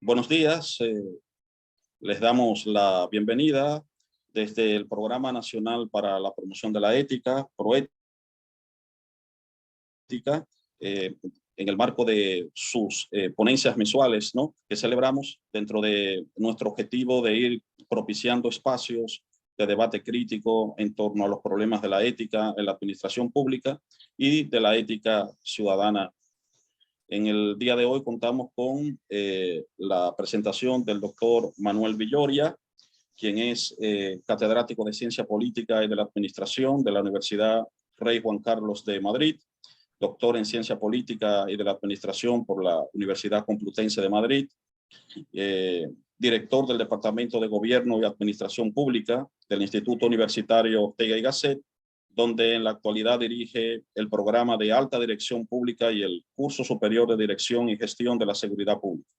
Buenos días, les damos la bienvenida desde el Programa Nacional para la Promoción de la Ética, ProÉtica, en el marco de sus ponencias mensuales, ¿no?, que celebramos dentro de nuestro objetivo de ir propiciando espacios de debate crítico en torno a los problemas de la ética en la administración pública y de la ética ciudadana. En el día de hoy contamos con la presentación del doctor Manuel Villoria, quien es catedrático de Ciencia Política y de la Administración de la Universidad Rey Juan Carlos de Madrid, doctor en Ciencia Política y de la Administración por la Universidad Complutense de Madrid, director del Departamento de Gobierno y Administración Pública del Instituto Universitario Ortega y Gasset, donde en la actualidad dirige el programa de alta dirección pública y el curso superior de dirección y gestión de la seguridad pública.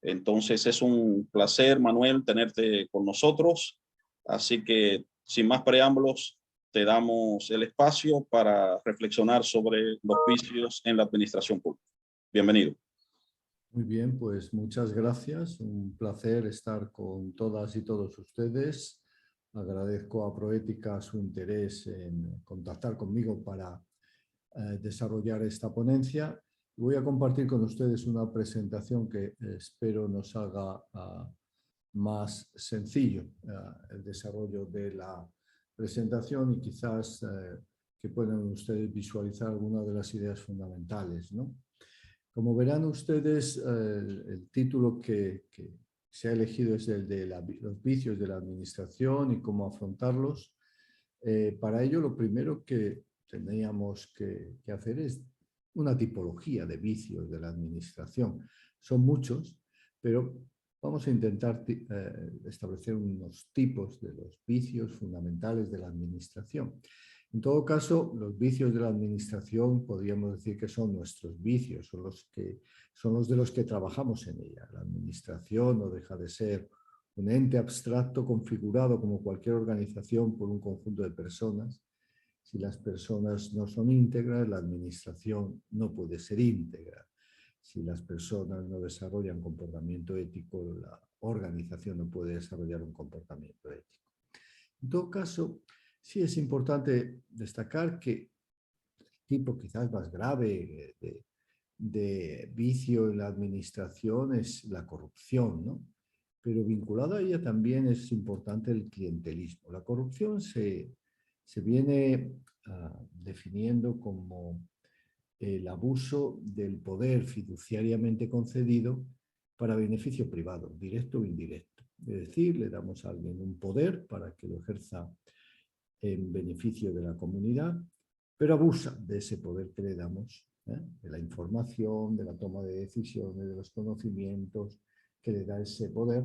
Entonces es un placer, Manuel, tenerte con nosotros. Así que sin más preámbulos, te damos el espacio para reflexionar sobre los vicios en la administración pública. Bienvenido. Muy bien, pues muchas gracias. Un placer estar con todas y todos ustedes. Agradezco a ProÉtica su interés en contactar conmigo para desarrollar esta ponencia. Voy a compartir con ustedes una presentación que espero nos haga más sencillo el desarrollo de la presentación y quizás que puedan ustedes visualizar algunas de las ideas fundamentales, ¿no? Como verán ustedes, el título que se ha elegido es el de los vicios de la administración y cómo afrontarlos. Para ello, lo primero que tendríamos que hacer es una tipología de vicios de la administración. Son muchos, pero vamos a intentar establecer unos tipos de los vicios fundamentales de la administración. En todo caso, los vicios de la administración podríamos decir que son nuestros vicios, son los de los que trabajamos en ella. La administración no deja de ser un ente abstracto configurado como cualquier organización por un conjunto de personas. Si las personas no son íntegras, la administración no puede ser íntegra. Si las personas no desarrollan comportamiento ético, la organización no puede desarrollar un comportamiento ético. En todo caso, sí es importante destacar que el tipo quizás más grave de vicio en la administración es la corrupción, ¿no? Pero vinculado a ella también es importante el clientelismo. La corrupción se viene definiendo como el abuso del poder fiduciariamente concedido para beneficio privado, directo o indirecto. Es decir, le damos a alguien un poder para que lo ejerza en beneficio de la comunidad, pero abusa de ese poder que le damos, de la información, de la toma de decisiones, de los conocimientos que le da ese poder,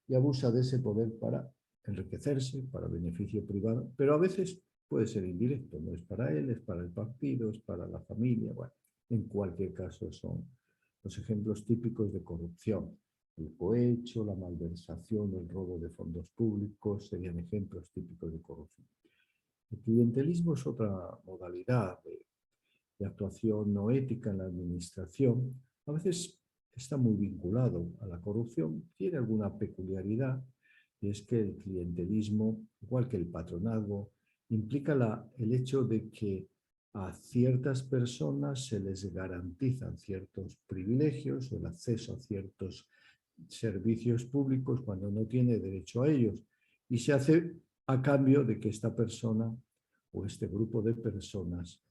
y abusa de ese poder para enriquecerse, para beneficio privado, pero a veces puede ser indirecto, no es para él, es para el partido, es para la familia. Bueno, en cualquier caso son los ejemplos típicos de corrupción. El cohecho, la malversación, el robo de fondos públicos serían ejemplos típicos de corrupción. El clientelismo es otra modalidad de actuación no ética en la administración. A veces está muy vinculado a la corrupción, tiene alguna peculiaridad, y es que el clientelismo, igual que el patronazgo, implica el hecho de que a ciertas personas se les garantizan ciertos privilegios o el acceso a ciertos servicios públicos cuando no tiene derecho a ellos, y se hace a cambio de que esta persona o este grupo de personas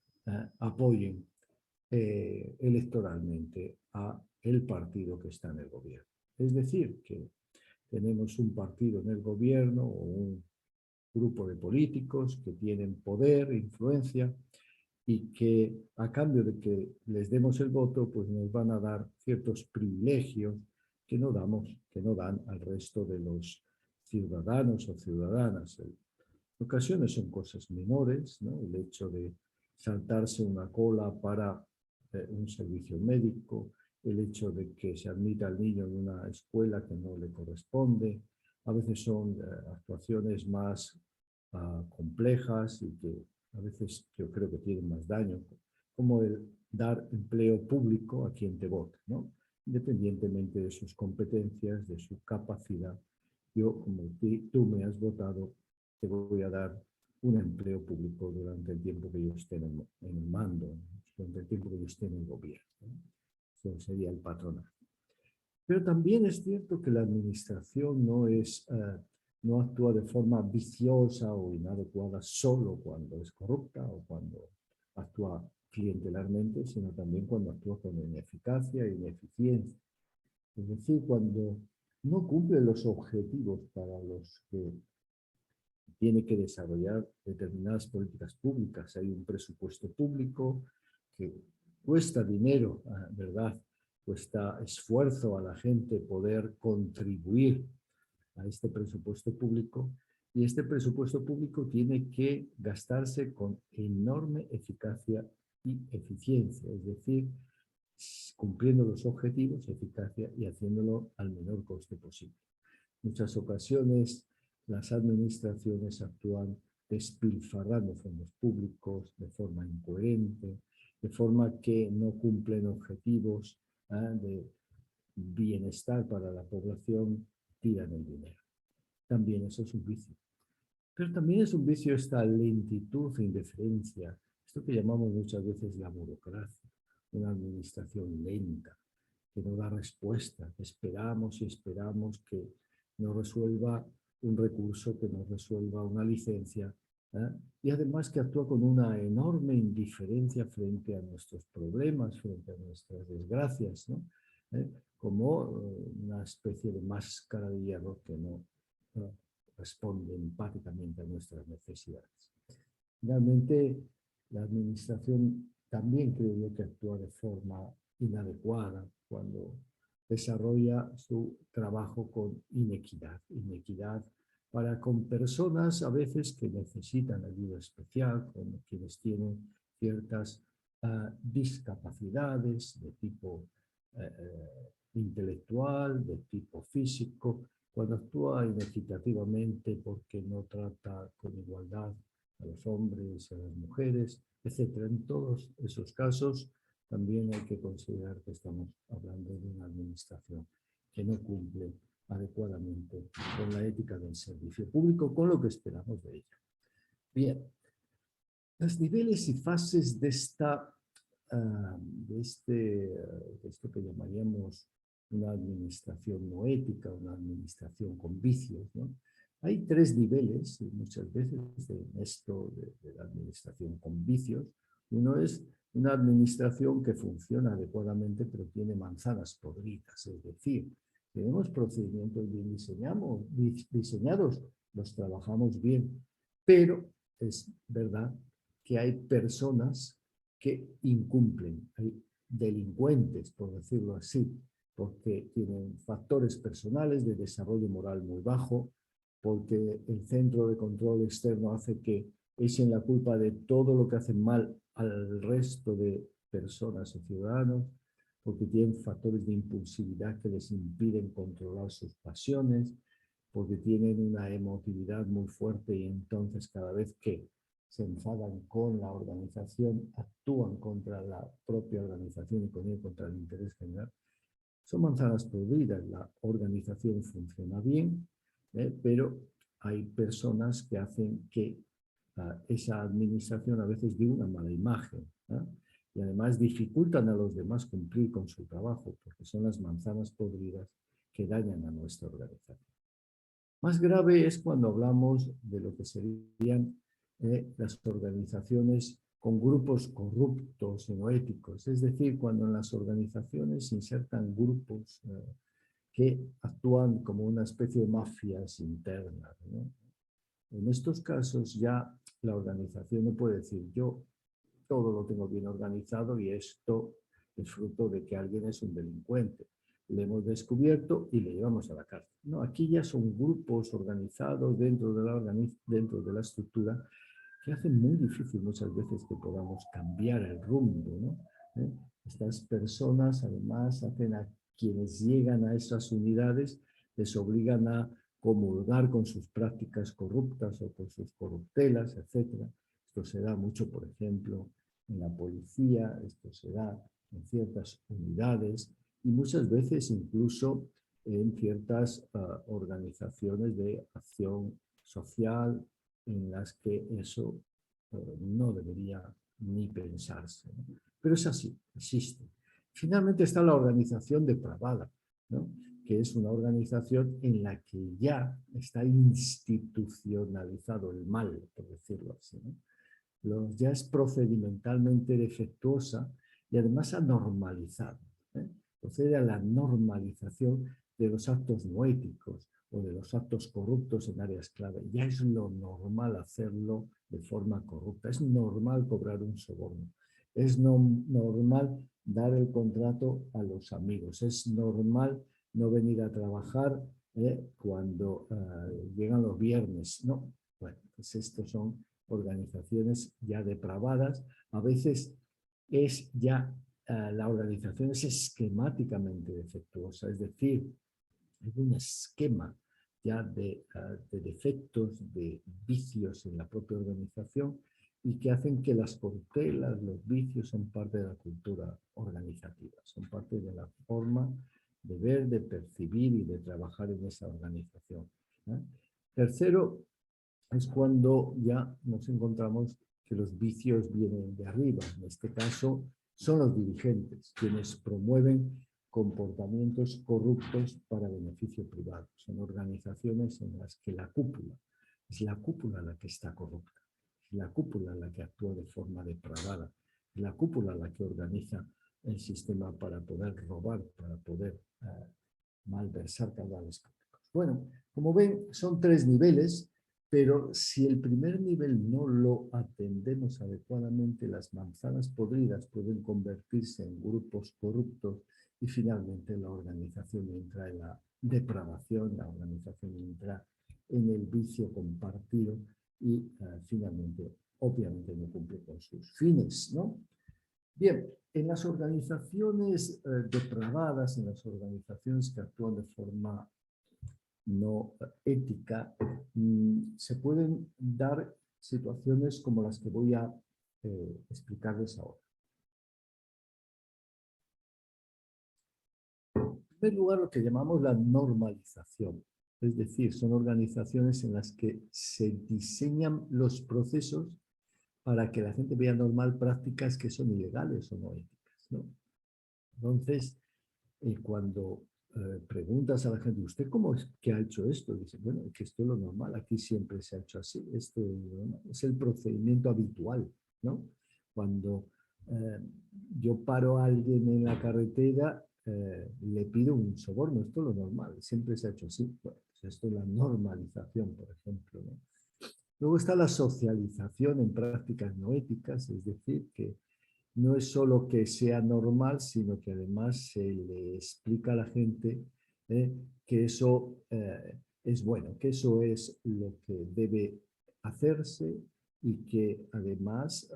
apoyen electoralmente a el partido que está en el gobierno. Es decir, que tenemos un partido en el gobierno o un grupo de políticos que tienen poder, influencia, y que a cambio de que les demos el voto, pues nos van a dar ciertos privilegios que no dan al resto de los ciudadanos o ciudadanas. En ocasiones son cosas menores, ¿no? El hecho de saltarse una cola para un servicio médico, el hecho de que se admita al niño en una escuela que no le corresponde. A veces son actuaciones más complejas y que a veces yo creo que tienen más daño, como el dar empleo público a quien te vote, ¿no? independientemente de sus competencias, de su capacidad. Yo, como tú me has votado, te voy a dar un empleo público durante el tiempo que yo esté en el mando, durante el tiempo que yo esté en el gobierno. Eso sería el patronato. Pero también es cierto que la administración no actúa de forma viciosa o inadecuada solo cuando es corrupta o cuando actúa clientelarmente, sino también cuando actúa con ineficacia e ineficiencia. Es decir, cuando no cumple los objetivos para los que tiene que desarrollar determinadas políticas públicas. Hay un presupuesto público que cuesta dinero, ¿verdad? Cuesta esfuerzo a la gente poder contribuir a este presupuesto público, y este presupuesto público tiene que gastarse con enorme eficacia y eficiencia, es decir, cumpliendo los objetivos, eficacia y haciéndolo al menor coste posible. En muchas ocasiones las administraciones actúan despilfarrando fondos públicos de forma incoherente, de forma que no cumplen objetivos de bienestar para la población, tiran el dinero. También eso es un vicio. Pero también es un vicio esta lentitud e indiferencia, esto que llamamos muchas veces la burocracia, una administración lenta, que no da respuesta, que esperamos y esperamos que nos resuelva un recurso, que nos resuelva una licencia, y además que actúa con una enorme indiferencia frente a nuestros problemas, frente a nuestras desgracias, ¿no? Como una especie de máscara de hierro que no responde empáticamente a nuestras necesidades. Finalmente, la administración también creo yo que actúa de forma inadecuada cuando desarrolla su trabajo con inequidad. Inequidad para con personas a veces que necesitan ayuda especial, con quienes tienen ciertas discapacidades de tipo intelectual, de tipo físico, cuando actúa inequitativamente porque no trata con igualdad a los hombres, a las mujeres, etc. En todos esos casos también hay que considerar que estamos hablando de una administración que no cumple adecuadamente con la ética del servicio público, con lo que esperamos de ella. Bien, los niveles y fases de esto que llamaríamos una administración no ética, una administración con vicios, ¿no? Hay tres niveles, muchas veces, de esto de la administración con vicios. Uno es una administración que funciona adecuadamente, pero tiene manzanas podridas, es decir, tenemos procedimientos bien diseñados, los trabajamos bien, pero es verdad que hay personas que incumplen, hay delincuentes, por decirlo así, porque tienen factores personales de desarrollo moral muy bajo, porque el centro de control externo hace que echen la culpa de todo lo que hacen mal al resto de personas y ciudadanos, porque tienen factores de impulsividad que les impiden controlar sus pasiones, porque tienen una emotividad muy fuerte y entonces cada vez que se enfadan con la organización, actúan contra la propia organización y con ello contra el interés general. Son manzanas podridas, la organización funciona bien, pero hay personas que hacen que esa administración a veces dé una mala imagen, y además dificultan a los demás cumplir con su trabajo, porque son las manzanas podridas que dañan a nuestra organización. Más grave es cuando hablamos de lo que serían las organizaciones con grupos corruptos y no éticos, es decir, cuando en las organizaciones se insertan grupos que actúan como una especie de mafias internas, ¿no? En estos casos ya la organización no puede decir yo todo lo tengo bien organizado y esto es fruto de que alguien es un delincuente. Le hemos descubierto y le llevamos a la cárcel. No, aquí ya son grupos organizados dentro de la estructura que hacen muy difícil muchas veces que podamos cambiar el rumbo, ¿no? Estas personas además hacen a quienes llegan a esas unidades, les obligan a comulgar con sus prácticas corruptas o con sus corruptelas, etc. Esto se da mucho, por ejemplo, en la policía, esto se da en ciertas unidades, y muchas veces incluso en ciertas organizaciones de acción social en las que eso no debería ni pensarse, ¿no? Pero es así, existe. Finalmente está la organización depravada, ¿no? Que es una organización en la que ya está institucionalizado el mal, por decirlo así, ¿no? Ya es procedimentalmente defectuosa y además anormalizada, ¿eh? Procede a la normalización de los actos no éticos o de los actos corruptos en áreas clave. Ya es lo normal hacerlo de forma corrupta. Es normal cobrar un soborno. Es normal dar el contrato a los amigos. Es normal no venir a trabajar cuando llegan los viernes. No, bueno, pues estos son organizaciones ya depravadas. A veces es ya la organización es esquemáticamente defectuosa, es decir, hay un esquema ya de defectos, de vicios en la propia organización y que hacen que las corruptelas, los vicios son parte de la cultura organizativa, son parte de la forma de ver, de percibir y de trabajar en esa organización, ¿eh? Tercero, es cuando ya nos encontramos que los vicios vienen de arriba. En este caso, son los dirigentes quienes promueven comportamientos corruptos para beneficio privado. Son organizaciones en las que la cúpula, es la cúpula la que está corrupta, es la cúpula la que actúa de forma depravada, es la cúpula la que organiza el sistema para poder robar, para poder malversar caudales públicos. Bueno, como ven, son 3 niveles, pero si el primer nivel no lo atendemos adecuadamente, las manzanas podridas pueden convertirse en grupos corruptos y finalmente la organización entra en la depravación, la organización entra en el vicio compartido y finalmente, obviamente, no cumple con sus fines, ¿no? Bien, en las organizaciones depravadas, en las organizaciones que actúan de forma no ética, se pueden dar situaciones como las que voy a explicarles ahora. En primer lugar, lo que llamamos la normalización, es decir, son organizaciones en las que se diseñan los procesos para que la gente vea normal prácticas que son ilegales o no éticas, ¿no? Entonces, cuando preguntas a la gente, ¿usted cómo es que ha hecho esto? Dice, bueno, es que esto es lo normal, aquí siempre se ha hecho así, este es el procedimiento habitual, ¿no? Cuando yo paro a alguien en la carretera, le pido un soborno, esto es lo normal, siempre se ha hecho así. Bueno, pues esto es la normalización, por ejemplo, ¿no? Luego está la socialización en prácticas no éticas, es decir, que no es solo que sea normal, sino que además se le explica a la gente que eso es bueno, que eso es lo que debe hacerse y que además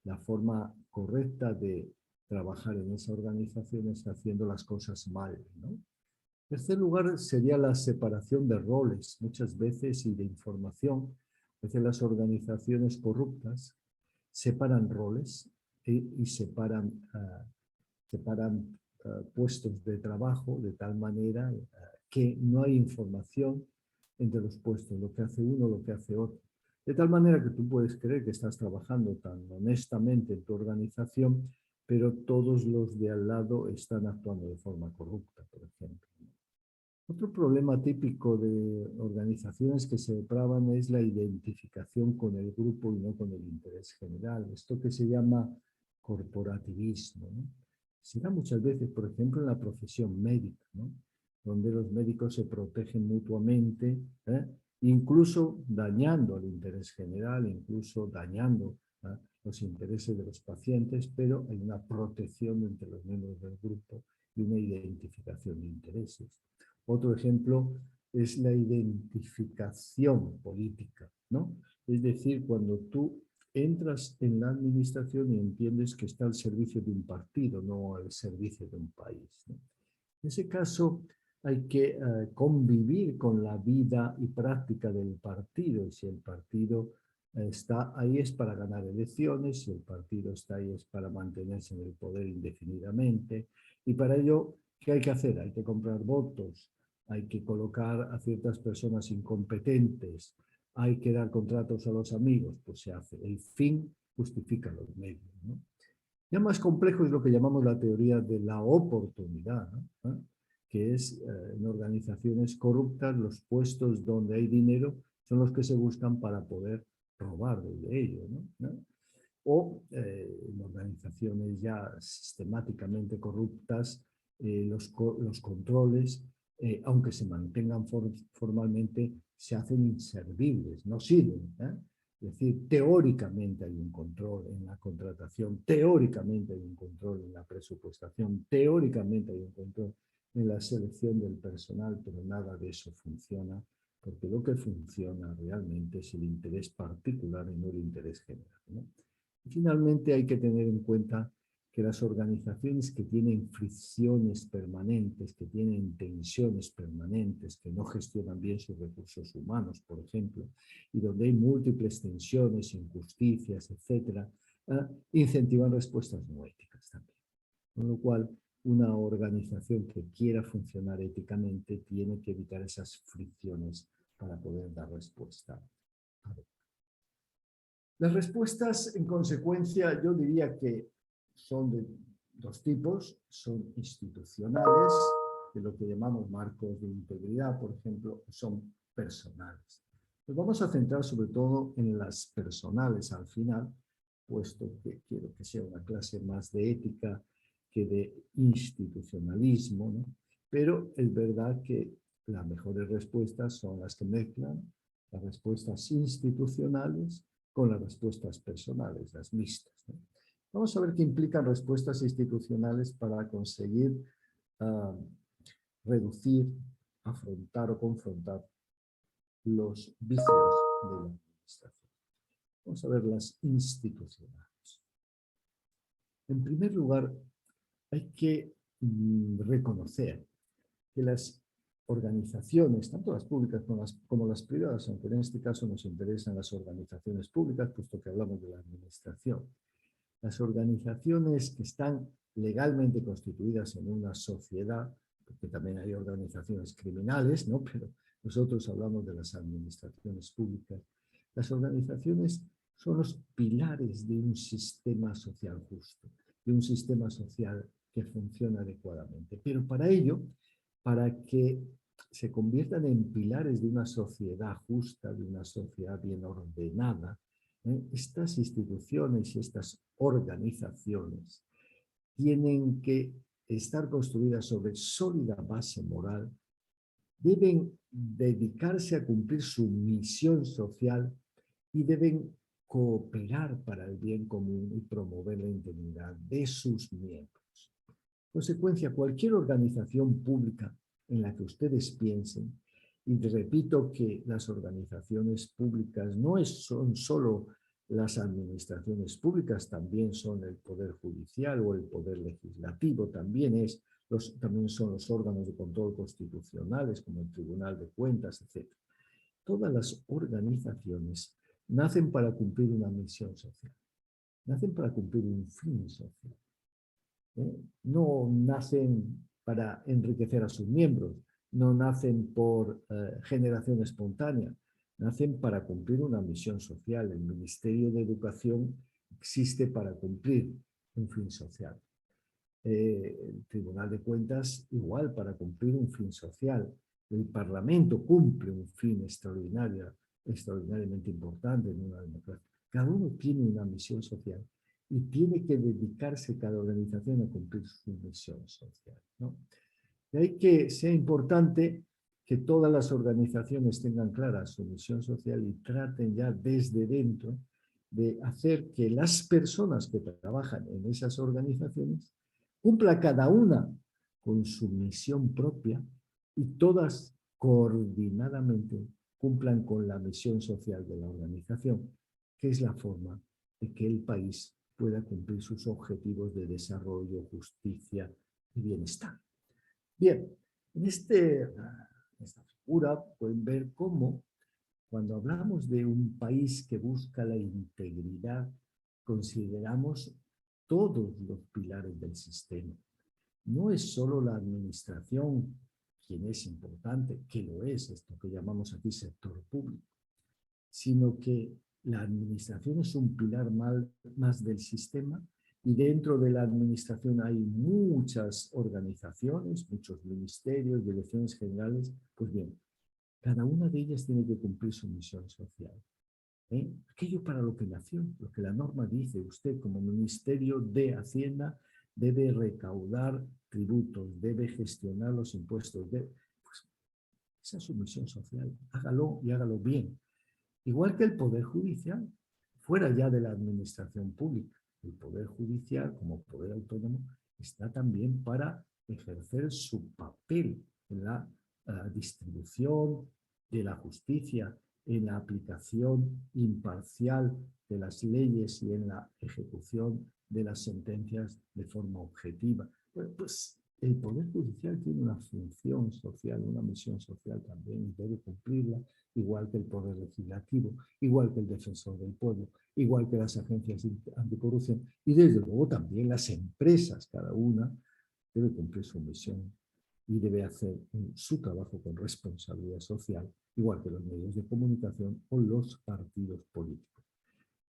la forma correcta de trabajar en esa organización es haciendo las cosas mal, ¿no? En tercer lugar sería la separación de roles, muchas veces, y de información. A veces las organizaciones corruptas separan roles y separan puestos de trabajo de tal manera que no hay información entre los puestos, lo que hace uno, lo que hace otro. De tal manera que tú puedes creer que estás trabajando tan honestamente en tu organización, pero todos los de al lado están actuando de forma corrupta, por ejemplo. Otro problema típico de organizaciones que se depravan es la identificación con el grupo y no con el interés general. Esto que se llama corporativismo, ¿no? Se da muchas veces, por ejemplo, en la profesión médica, ¿no? Donde los médicos se protegen mutuamente, incluso dañando al interés general, incluso dañando los intereses de los pacientes, pero hay una protección entre los miembros del grupo y una identificación de intereses. Otro ejemplo es la identificación política, ¿no? Es decir, cuando tú entras en la administración y entiendes que está al servicio de un partido, no al servicio de un país, ¿no? En ese caso hay que convivir con la vida y práctica del partido. Y si el partido está ahí es para ganar elecciones, si el partido está ahí es para mantenerse en el poder indefinidamente, Y para ello, ¿qué hay que hacer? Hay que comprar votos, hay que colocar a ciertas personas incompetentes, hay que dar contratos a los amigos, pues se hace. El fin justifica los medios, ¿no? Ya más complejo es lo que llamamos la teoría de la oportunidad, ¿no? Que es en organizaciones corruptas los puestos donde hay dinero son los que se buscan para poder robar de ello, ¿no? O en organizaciones ya sistemáticamente corruptas, los controles, aunque se mantengan formalmente, se hacen inservibles, no sirven, ¿eh? Es decir, teóricamente hay un control en la contratación, teóricamente hay un control en la presupuestación, teóricamente hay un control en la selección del personal, pero nada de eso funciona, porque lo que funciona realmente es el interés particular y no el interés general, ¿no? Y finalmente hay que tener en cuenta que las organizaciones que tienen fricciones permanentes, que tienen tensiones permanentes, que no gestionan bien sus recursos humanos, por ejemplo, y donde hay múltiples tensiones, injusticias, etcétera, incentivan respuestas no éticas también. Con lo cual, una organización que quiera funcionar éticamente tiene que evitar esas fricciones para poder dar respuesta. Las respuestas, en consecuencia, yo diría que son de dos tipos. Son institucionales, que lo que llamamos marcos de integridad, por ejemplo, son personales. Nos vamos a centrar sobre todo en las personales al final, puesto que quiero que sea una clase más de ética que de institucionalismo, ¿no? Pero es verdad que las mejores respuestas son las que mezclan las respuestas institucionales con las respuestas personales, las mixtas, ¿no? Vamos a ver qué implican respuestas institucionales para conseguir reducir, afrontar o confrontar los vicios de la administración. Vamos a ver las institucionales. En primer lugar, hay que reconocer que las organizaciones, tanto las públicas como las privadas, aunque en este caso nos interesan las organizaciones públicas, puesto que hablamos de la administración, las organizaciones que están legalmente constituidas en una sociedad, porque también hay organizaciones criminales, ¿no? Pero nosotros hablamos de las administraciones públicas. Las organizaciones son los pilares de un sistema social justo, de un sistema social que funciona adecuadamente. Pero para ello, para que se conviertan en pilares de una sociedad justa, de una sociedad bien ordenada, estas instituciones y estas organizaciones tienen que estar construidas sobre sólida base moral, deben dedicarse a cumplir su misión social y deben cooperar para el bien común y promover la integridad de sus miembros. En consecuencia, cualquier organización pública en la que ustedes piensen, y repito que las organizaciones públicas no son solo las administraciones públicas, también son el poder judicial o el poder legislativo, también son los órganos de control constitucionales como el Tribunal de Cuentas, etc. Todas las organizaciones nacen para cumplir una misión social, nacen para cumplir un fin social. No nacen para enriquecer a sus miembros, no nacen por generación espontánea, nacen para cumplir una misión social. El Ministerio de Educación existe para cumplir un fin social. El Tribunal de Cuentas igual, para cumplir un fin social. El Parlamento cumple un fin extraordinariamente importante en una democracia. Cada uno tiene una misión social y tiene que dedicarse cada organización a cumplir su misión social, ¿no? De ahí que sea importante que todas las organizaciones tengan clara su misión social y traten ya desde dentro de hacer que las personas que trabajan en esas organizaciones cumpla cada una con su misión propia y todas coordinadamente cumplan con la misión social de la organización, que es la forma de que el país pueda cumplir sus objetivos de desarrollo, justicia y bienestar. Bien, en esta figura pueden ver cómo cuando hablamos de un país que busca la integridad, consideramos todos los pilares del sistema, no es solo la administración quien es importante, que lo es, esto que llamamos aquí sector público, sino que la administración es un pilar más del sistema y dentro de la administración hay muchas organizaciones, muchos ministerios, direcciones generales. Pues bien, cada una de ellas tiene que cumplir su misión social. Aquello para lo que nació, lo que la norma dice, usted como Ministerio de Hacienda debe recaudar tributos, debe gestionar los impuestos, pues esa es su misión social, hágalo y hágalo bien. Igual que el Poder Judicial, fuera ya de la administración pública. El Poder Judicial, como poder autónomo, está también para ejercer su papel en la distribución de la justicia, en la aplicación imparcial de las leyes y en la ejecución de las sentencias de forma objetiva. Pues el Poder Judicial tiene una función social, una misión social también y debe cumplirla, igual que el Poder Legislativo, igual que el Defensor del Pueblo, igual que las agencias anticorrupción y desde luego también las empresas, cada una debe cumplir su misión y debe hacer su trabajo con responsabilidad social, igual que los medios de comunicación o los partidos políticos.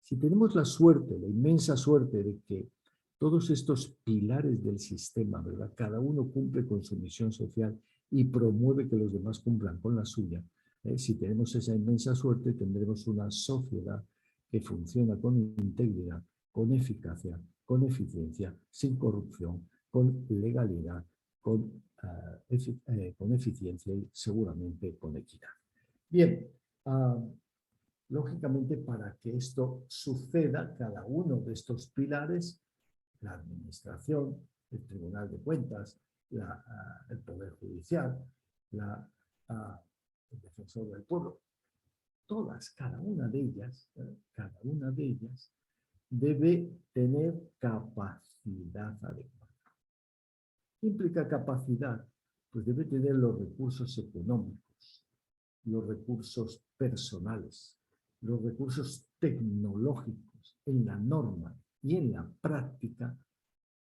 Si tenemos la suerte, la inmensa suerte de que todos estos pilares del sistema, ¿verdad? Cada uno cumple con su misión social y promueve que los demás cumplan con la suya. Si tenemos esa inmensa suerte, tendremos una sociedad que funciona con integridad, con eficacia, con eficiencia, sin corrupción, con legalidad, con eficiencia y seguramente con equidad. Bien, lógicamente para que esto suceda, cada uno de estos pilares, la administración, el Tribunal de Cuentas, el Poder Judicial, el Defensor del Pueblo, todas, cada una de ellas debe tener capacidad adecuada. ¿Qué implica capacidad? Pues debe tener los recursos económicos, los recursos personales, los recursos tecnológicos en la norma y en la práctica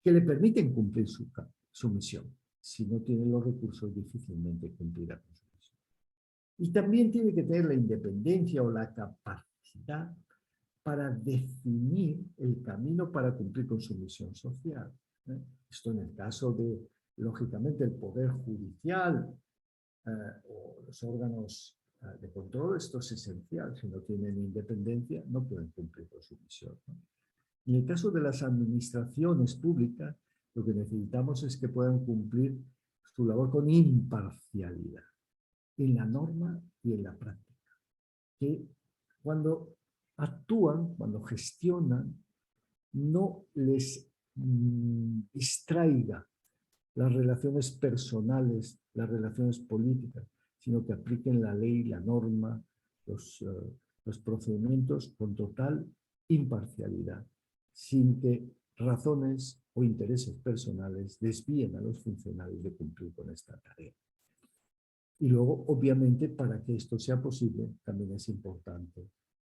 que le permiten cumplir su misión. Si no tiene los recursos, difícilmente cumplirá con su misión. Y también tiene que tener la independencia o la capacidad para definir el camino para cumplir con su misión social. Esto en el caso de, lógicamente, el Poder Judicial o los órganos de control, esto es esencial. Si no tienen independencia, no pueden cumplir con su misión. En el caso de las administraciones públicas, lo que necesitamos es que puedan cumplir su labor con imparcialidad en la norma y en la práctica. Que cuando actúan, cuando gestionan, no les distraiga las relaciones personales, las relaciones políticas, sino que apliquen la ley, la norma, los procedimientos con total imparcialidad, sin que razones o intereses personales desvíen a los funcionarios de cumplir con esta tarea. Y luego, obviamente, para que esto sea posible, también es importante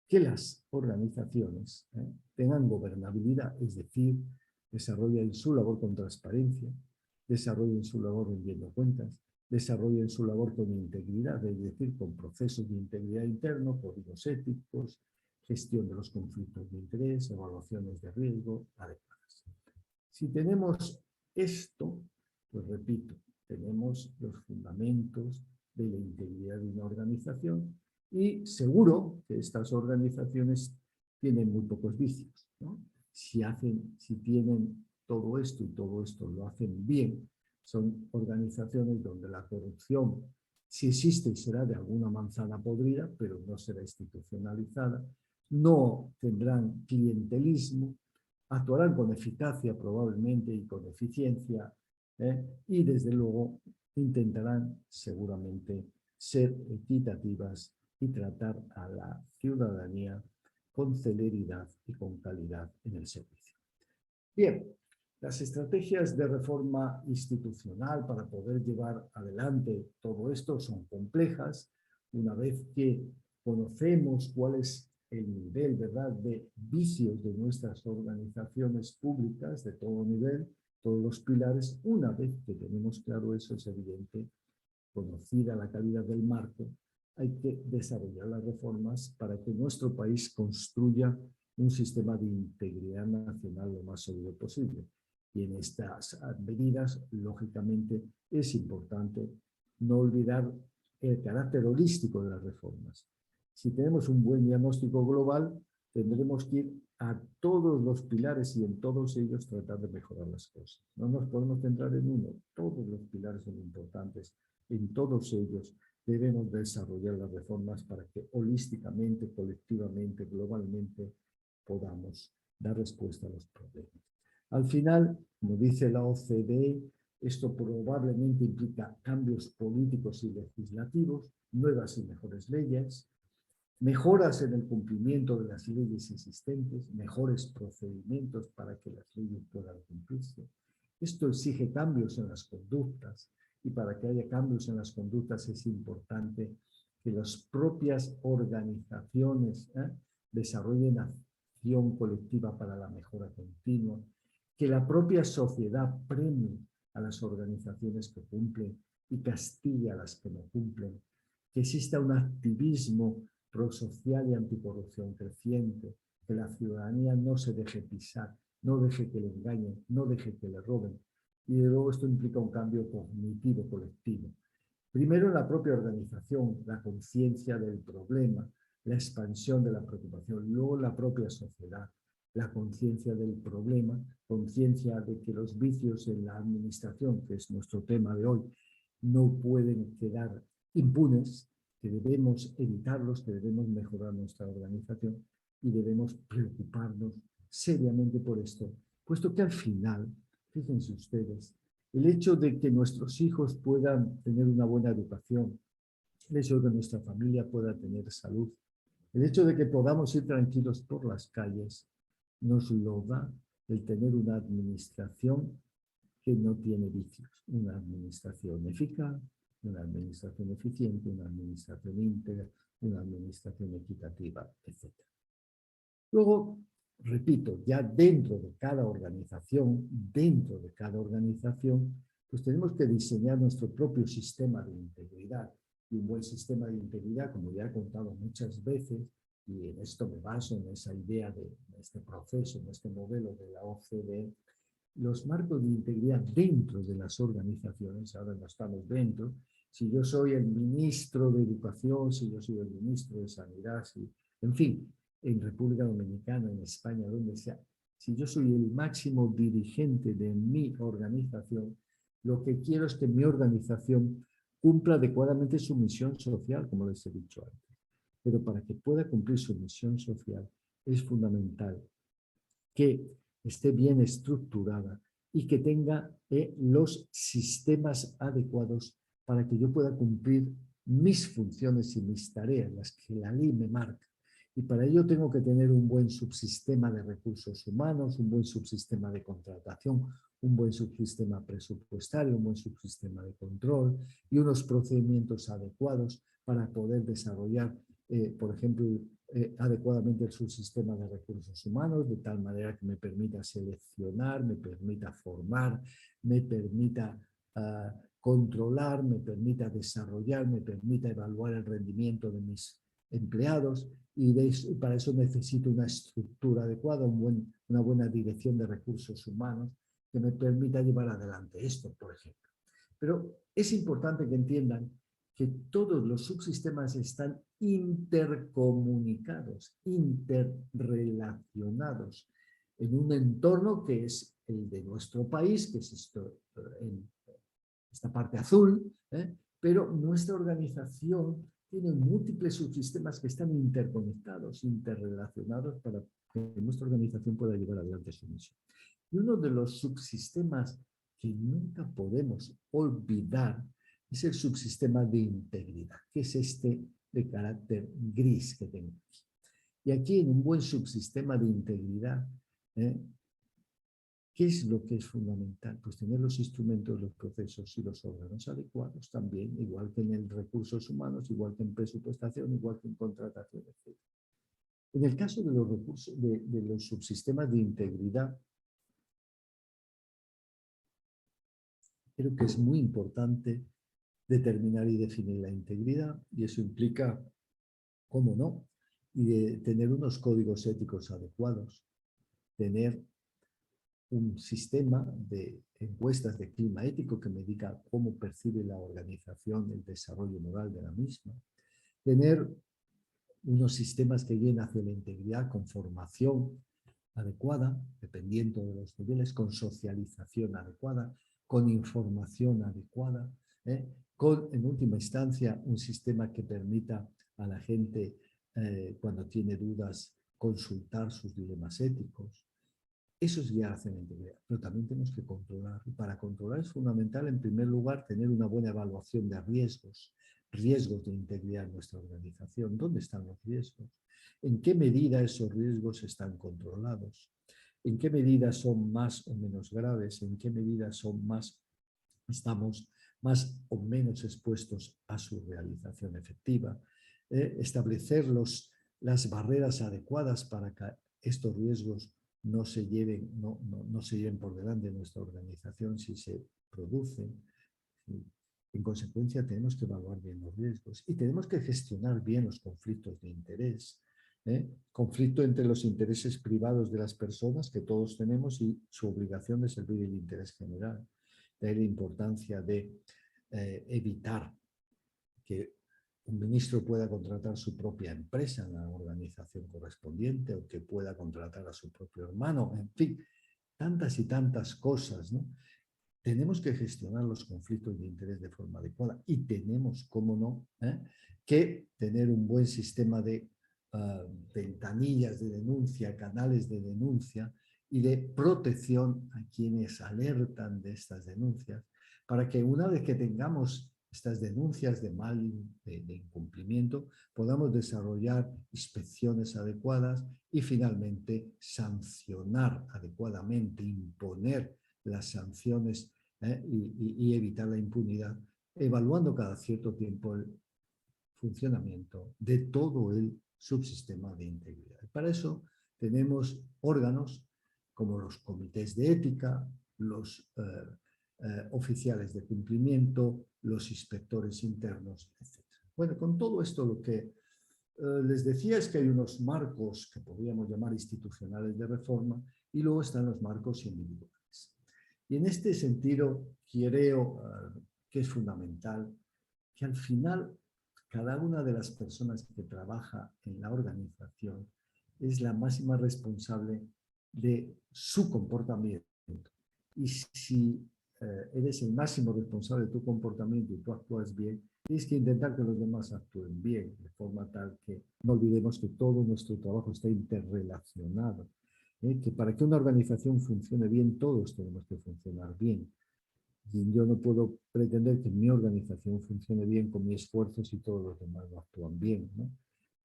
que las organizaciones tengan gobernabilidad, es decir, desarrollen su labor con transparencia, desarrollen su labor rindiendo cuentas, desarrollen su labor con integridad, es decir, con procesos de integridad interno, códigos éticos, gestión de los conflictos de interés, evaluaciones de riesgo adecuadas. Si tenemos esto, pues repito, tenemos los fundamentos de la integridad de una organización y seguro que estas organizaciones tienen muy pocos vicios, ¿no? Si tienen todo esto y todo esto lo hacen bien, son organizaciones donde la corrupción, si existe, será de alguna manzana podrida, pero no será institucionalizada, no tendrán clientelismo, actuarán con eficacia probablemente y con eficiencia, y desde luego intentarán seguramente ser equitativas y tratar a la ciudadanía con celeridad y con calidad en el servicio. Bien, las estrategias de reforma institucional para poder llevar adelante todo esto son complejas. Una vez que conocemos cuál es el nivel, ¿verdad?, de vicios de nuestras organizaciones públicas de todo nivel, todos los pilares. Una vez que tenemos claro eso, es evidente, conocida la calidad del marco, hay que desarrollar las reformas para que nuestro país construya un sistema de integridad nacional lo más sólido posible. Y en estas medidas, lógicamente, es importante no olvidar el carácter holístico de las reformas. Si tenemos un buen diagnóstico global, tendremos que ir a todos los pilares y en todos ellos tratar de mejorar las cosas. No nos podemos centrar en uno, todos los pilares son importantes. En todos ellos debemos desarrollar las reformas para que holísticamente, colectivamente, globalmente podamos dar respuesta a los problemas. Al final, como dice la OCDE, esto probablemente implica cambios políticos y legislativos, nuevas y mejores leyes, mejoras en el cumplimiento de las leyes existentes, mejores procedimientos para que las leyes puedan cumplirse. Esto exige cambios en las conductas, y para que haya cambios en las conductas es importante que las propias organizaciones desarrollen acción colectiva para la mejora continua, que la propia sociedad premie a las organizaciones que cumplen y castigue a las que no cumplen, que exista un activismo prosocial y anticorrupción creciente, que la ciudadanía no se deje pisar, no deje que le engañen, no deje que le roben. Y de luego esto implica un cambio cognitivo colectivo. Primero en la propia organización, la conciencia del problema, la expansión de la preocupación, luego la propia sociedad, la conciencia del problema, conciencia de que los vicios en la administración, que es nuestro tema de hoy, no pueden quedar impunes, que debemos evitarlos, que debemos mejorar nuestra organización y debemos preocuparnos seriamente por esto, puesto que al final, fíjense ustedes, el hecho de que nuestros hijos puedan tener una buena educación, el hecho de que nuestra familia pueda tener salud, el hecho de que podamos ir tranquilos por las calles, nos lo da el tener una administración que no tiene vicios, una administración eficaz, una administración eficiente, una administración íntegra, una administración equitativa, etc. Luego, repito, ya dentro de cada organización, pues tenemos que diseñar nuestro propio sistema de integridad. Y un buen sistema de integridad, como ya he contado muchas veces, y en esto me baso en esa idea de este proceso, en este modelo de la OCDE, los marcos de integridad dentro de las organizaciones, ahora no estamos dentro, si yo soy el ministro de Educación, si yo soy el ministro de Sanidad, en fin, en República Dominicana, en España, donde sea, si yo soy el máximo dirigente de mi organización, lo que quiero es que mi organización cumpla adecuadamente su misión social, como les he dicho antes. Pero para que pueda cumplir su misión social es fundamental que esté bien estructurada y que tenga los sistemas adecuados para que yo pueda cumplir mis funciones y mis tareas, las que la ley me marca. Y para ello tengo que tener un buen subsistema de recursos humanos, un buen subsistema de contratación, un buen subsistema presupuestario, un buen subsistema de control y unos procedimientos adecuados para poder desarrollar, por ejemplo, adecuadamente el subsistema de recursos humanos, de tal manera que me permita seleccionar, me permita formar, me permita controlar, me permita desarrollar, me permita evaluar el rendimiento de mis empleados, y para eso necesito una estructura adecuada, una buena dirección de recursos humanos que me permita llevar adelante esto, por ejemplo. Pero es importante que entiendan que todos los subsistemas están intercomunicados, interrelacionados en un entorno que es el de nuestro país, que es en esta parte azul, pero nuestra organización tiene múltiples subsistemas que están interconectados, interrelacionados para que nuestra organización pueda llevar adelante su misión. Y uno de los subsistemas que nunca podemos olvidar es el subsistema de integridad, que es este de carácter gris que tenemos. Y aquí en un buen subsistema de integridad, ¿qué es lo que es fundamental? Pues tener los instrumentos, los procesos y los órganos adecuados también, igual que en recursos humanos, igual que en presupuestación, igual que en contratación, etc. En el caso de los recursos, de los subsistemas de integridad, Creo que es muy importante determinar y definir la integridad, y eso implica, cómo no, y de tener unos códigos éticos adecuados, tener un sistema de encuestas de clima ético que me diga cómo percibe la organización el desarrollo moral de la misma, tener unos sistemas que guíen hacia la integridad con formación adecuada, dependiendo de los niveles, con socialización adecuada, con información adecuada, con, en última instancia, un sistema que permita a la gente, cuando tiene dudas, consultar sus dilemas éticos. Eso es guiar hacia la integridad, pero también tenemos que controlar. Y para controlar es fundamental, en primer lugar, tener una buena evaluación de riesgos de integridad en nuestra organización. ¿Dónde están los riesgos? ¿En qué medida esos riesgos están controlados? ¿En qué medida son más o menos graves? ¿En qué medida estamos más o menos expuestos a su realización efectiva? Establecer las barreras adecuadas para que estos riesgos no se lleven por delante de nuestra organización si se producen. En consecuencia, tenemos que evaluar bien los riesgos y tenemos que gestionar bien los conflictos de interés. Conflicto entre los intereses privados de las personas que todos tenemos y su obligación de servir el interés general. De ahí la importancia de evitar que un ministro pueda contratar su propia empresa en la organización correspondiente o que pueda contratar a su propio hermano, en fin, tantas y tantas cosas, ¿no? Tenemos que gestionar los conflictos de interés de forma adecuada y tenemos, cómo no, que tener un buen sistema de ventanillas de denuncia, canales de denuncia y de protección a quienes alertan de estas denuncias, para que una vez que tengamos estas denuncias de incumplimiento, podamos desarrollar inspecciones adecuadas y finalmente sancionar adecuadamente, imponer las sanciones y evitar la impunidad, evaluando cada cierto tiempo el funcionamiento de todo el subsistema de integridad. Para eso tenemos órganos como los comités de ética, los oficiales de cumplimiento, los inspectores internos, etc. Bueno, con todo esto lo que les decía es que hay unos marcos que podríamos llamar institucionales de reforma y luego están los marcos individuales. Y en este sentido creo que es fundamental que al final cada una de las personas que trabaja en la organización es la máxima responsable de su comportamiento. Y si eres el máximo responsable de tu comportamiento y tú actúas bien, tienes que intentar que los demás actúen bien, de forma tal que no olvidemos que todo nuestro trabajo está interrelacionado. Que para que una organización funcione bien, todos tenemos que funcionar bien. Y yo no puedo pretender que mi organización funcione bien con mi esfuerzo si todos los demás no actúan bien, ¿no?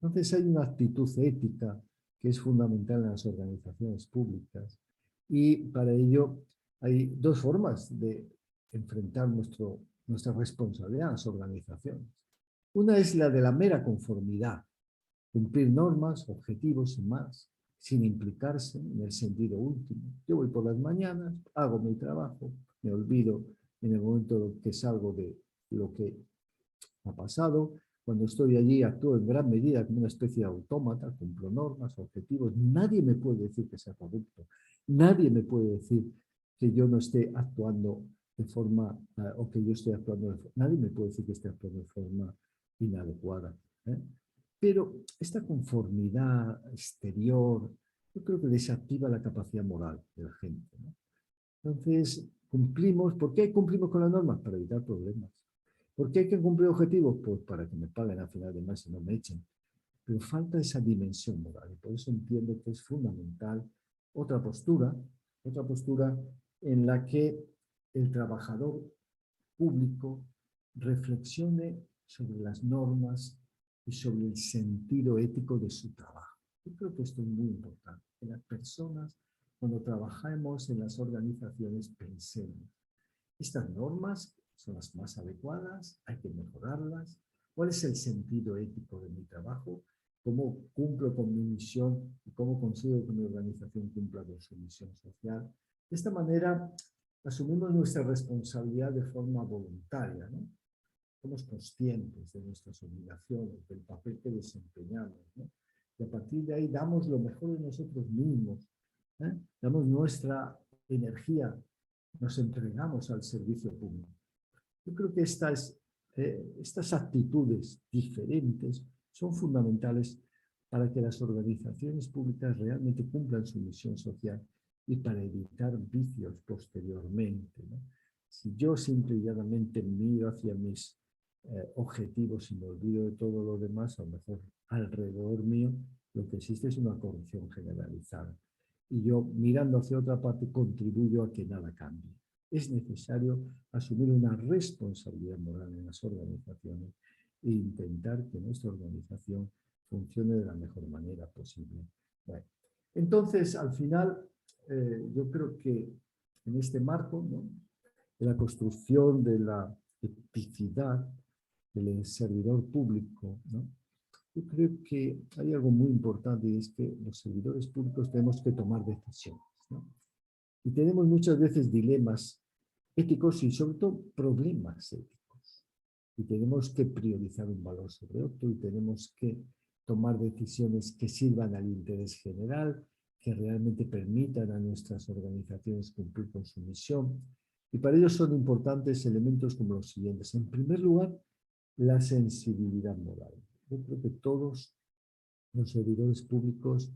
Entonces hay una actitud ética que es fundamental en las organizaciones públicas y para ello hay dos formas de enfrentar nuestra responsabilidad en las organizaciones. Una es la de la mera conformidad, cumplir normas, objetivos y más, sin implicarse en el sentido último. Yo voy por las mañanas, hago mi trabajo, me olvido en el momento que salgo de lo que ha pasado. Cuando estoy allí actúo en gran medida como una especie de autómata, cumplo normas, objetivos. Nadie me puede decir que sea corrupto. Nadie me puede decir que yo no esté actuando de forma, o que yo esté actuando de forma. Nadie me puede decir que esté actuando de forma inadecuada. Pero esta conformidad exterior, yo creo que desactiva la capacidad moral de la gente, ¿no? Entonces, cumplimos. ¿Por qué cumplimos con las normas? Para evitar problemas. ¿Por qué hay que cumplir objetivos? Pues para que me paguen a final de mes y no me echen. Pero falta esa dimensión moral y por eso entiendo que es fundamental otra postura en la que el trabajador público reflexione sobre las normas y sobre el sentido ético de su trabajo. Yo creo que esto es muy importante. Que las personas, cuando trabajamos en las organizaciones, pensemos, estas normas son las más adecuadas, hay que mejorarlas. ¿Cuál es el sentido ético de mi trabajo? ¿Cómo cumplo con mi misión y cómo consigo que mi organización cumpla con su misión social? De esta manera asumimos nuestra responsabilidad de forma voluntaria, ¿no? Somos conscientes de nuestras obligaciones, del papel que desempeñamos, ¿no? Y a partir de ahí damos lo mejor de nosotros mismos, ¿eh? Damos nuestra energía, nos entregamos al servicio público. Yo creo que estas actitudes diferentes son fundamentales para que las organizaciones públicas realmente cumplan su misión social y para evitar vicios posteriormente, ¿no? Si yo simple y llanamente miro hacia mis objetivos y me olvido de todo lo demás, a lo mejor alrededor mío lo que existe es una corrupción generalizada. Y yo, mirando hacia otra parte, contribuyo a que nada cambie. Es necesario asumir una responsabilidad moral en las organizaciones e intentar que nuestra organización funcione de la mejor manera posible. Bueno, entonces, al final, yo creo que en este marco, ¿no?, de la construcción de la epicidad del servidor público, ¿no?, yo creo que hay algo muy importante y es que los servidores públicos tenemos que tomar decisiones, ¿no? Y tenemos muchas veces dilemas éticos y sobre todo problemas éticos. Y tenemos que priorizar un valor sobre otro y tenemos que tomar decisiones que sirvan al interés general, que realmente permitan a nuestras organizaciones cumplir con su misión. Y para ello son importantes elementos como los siguientes. En primer lugar, la sensibilidad moral. Yo creo que todos los servidores públicos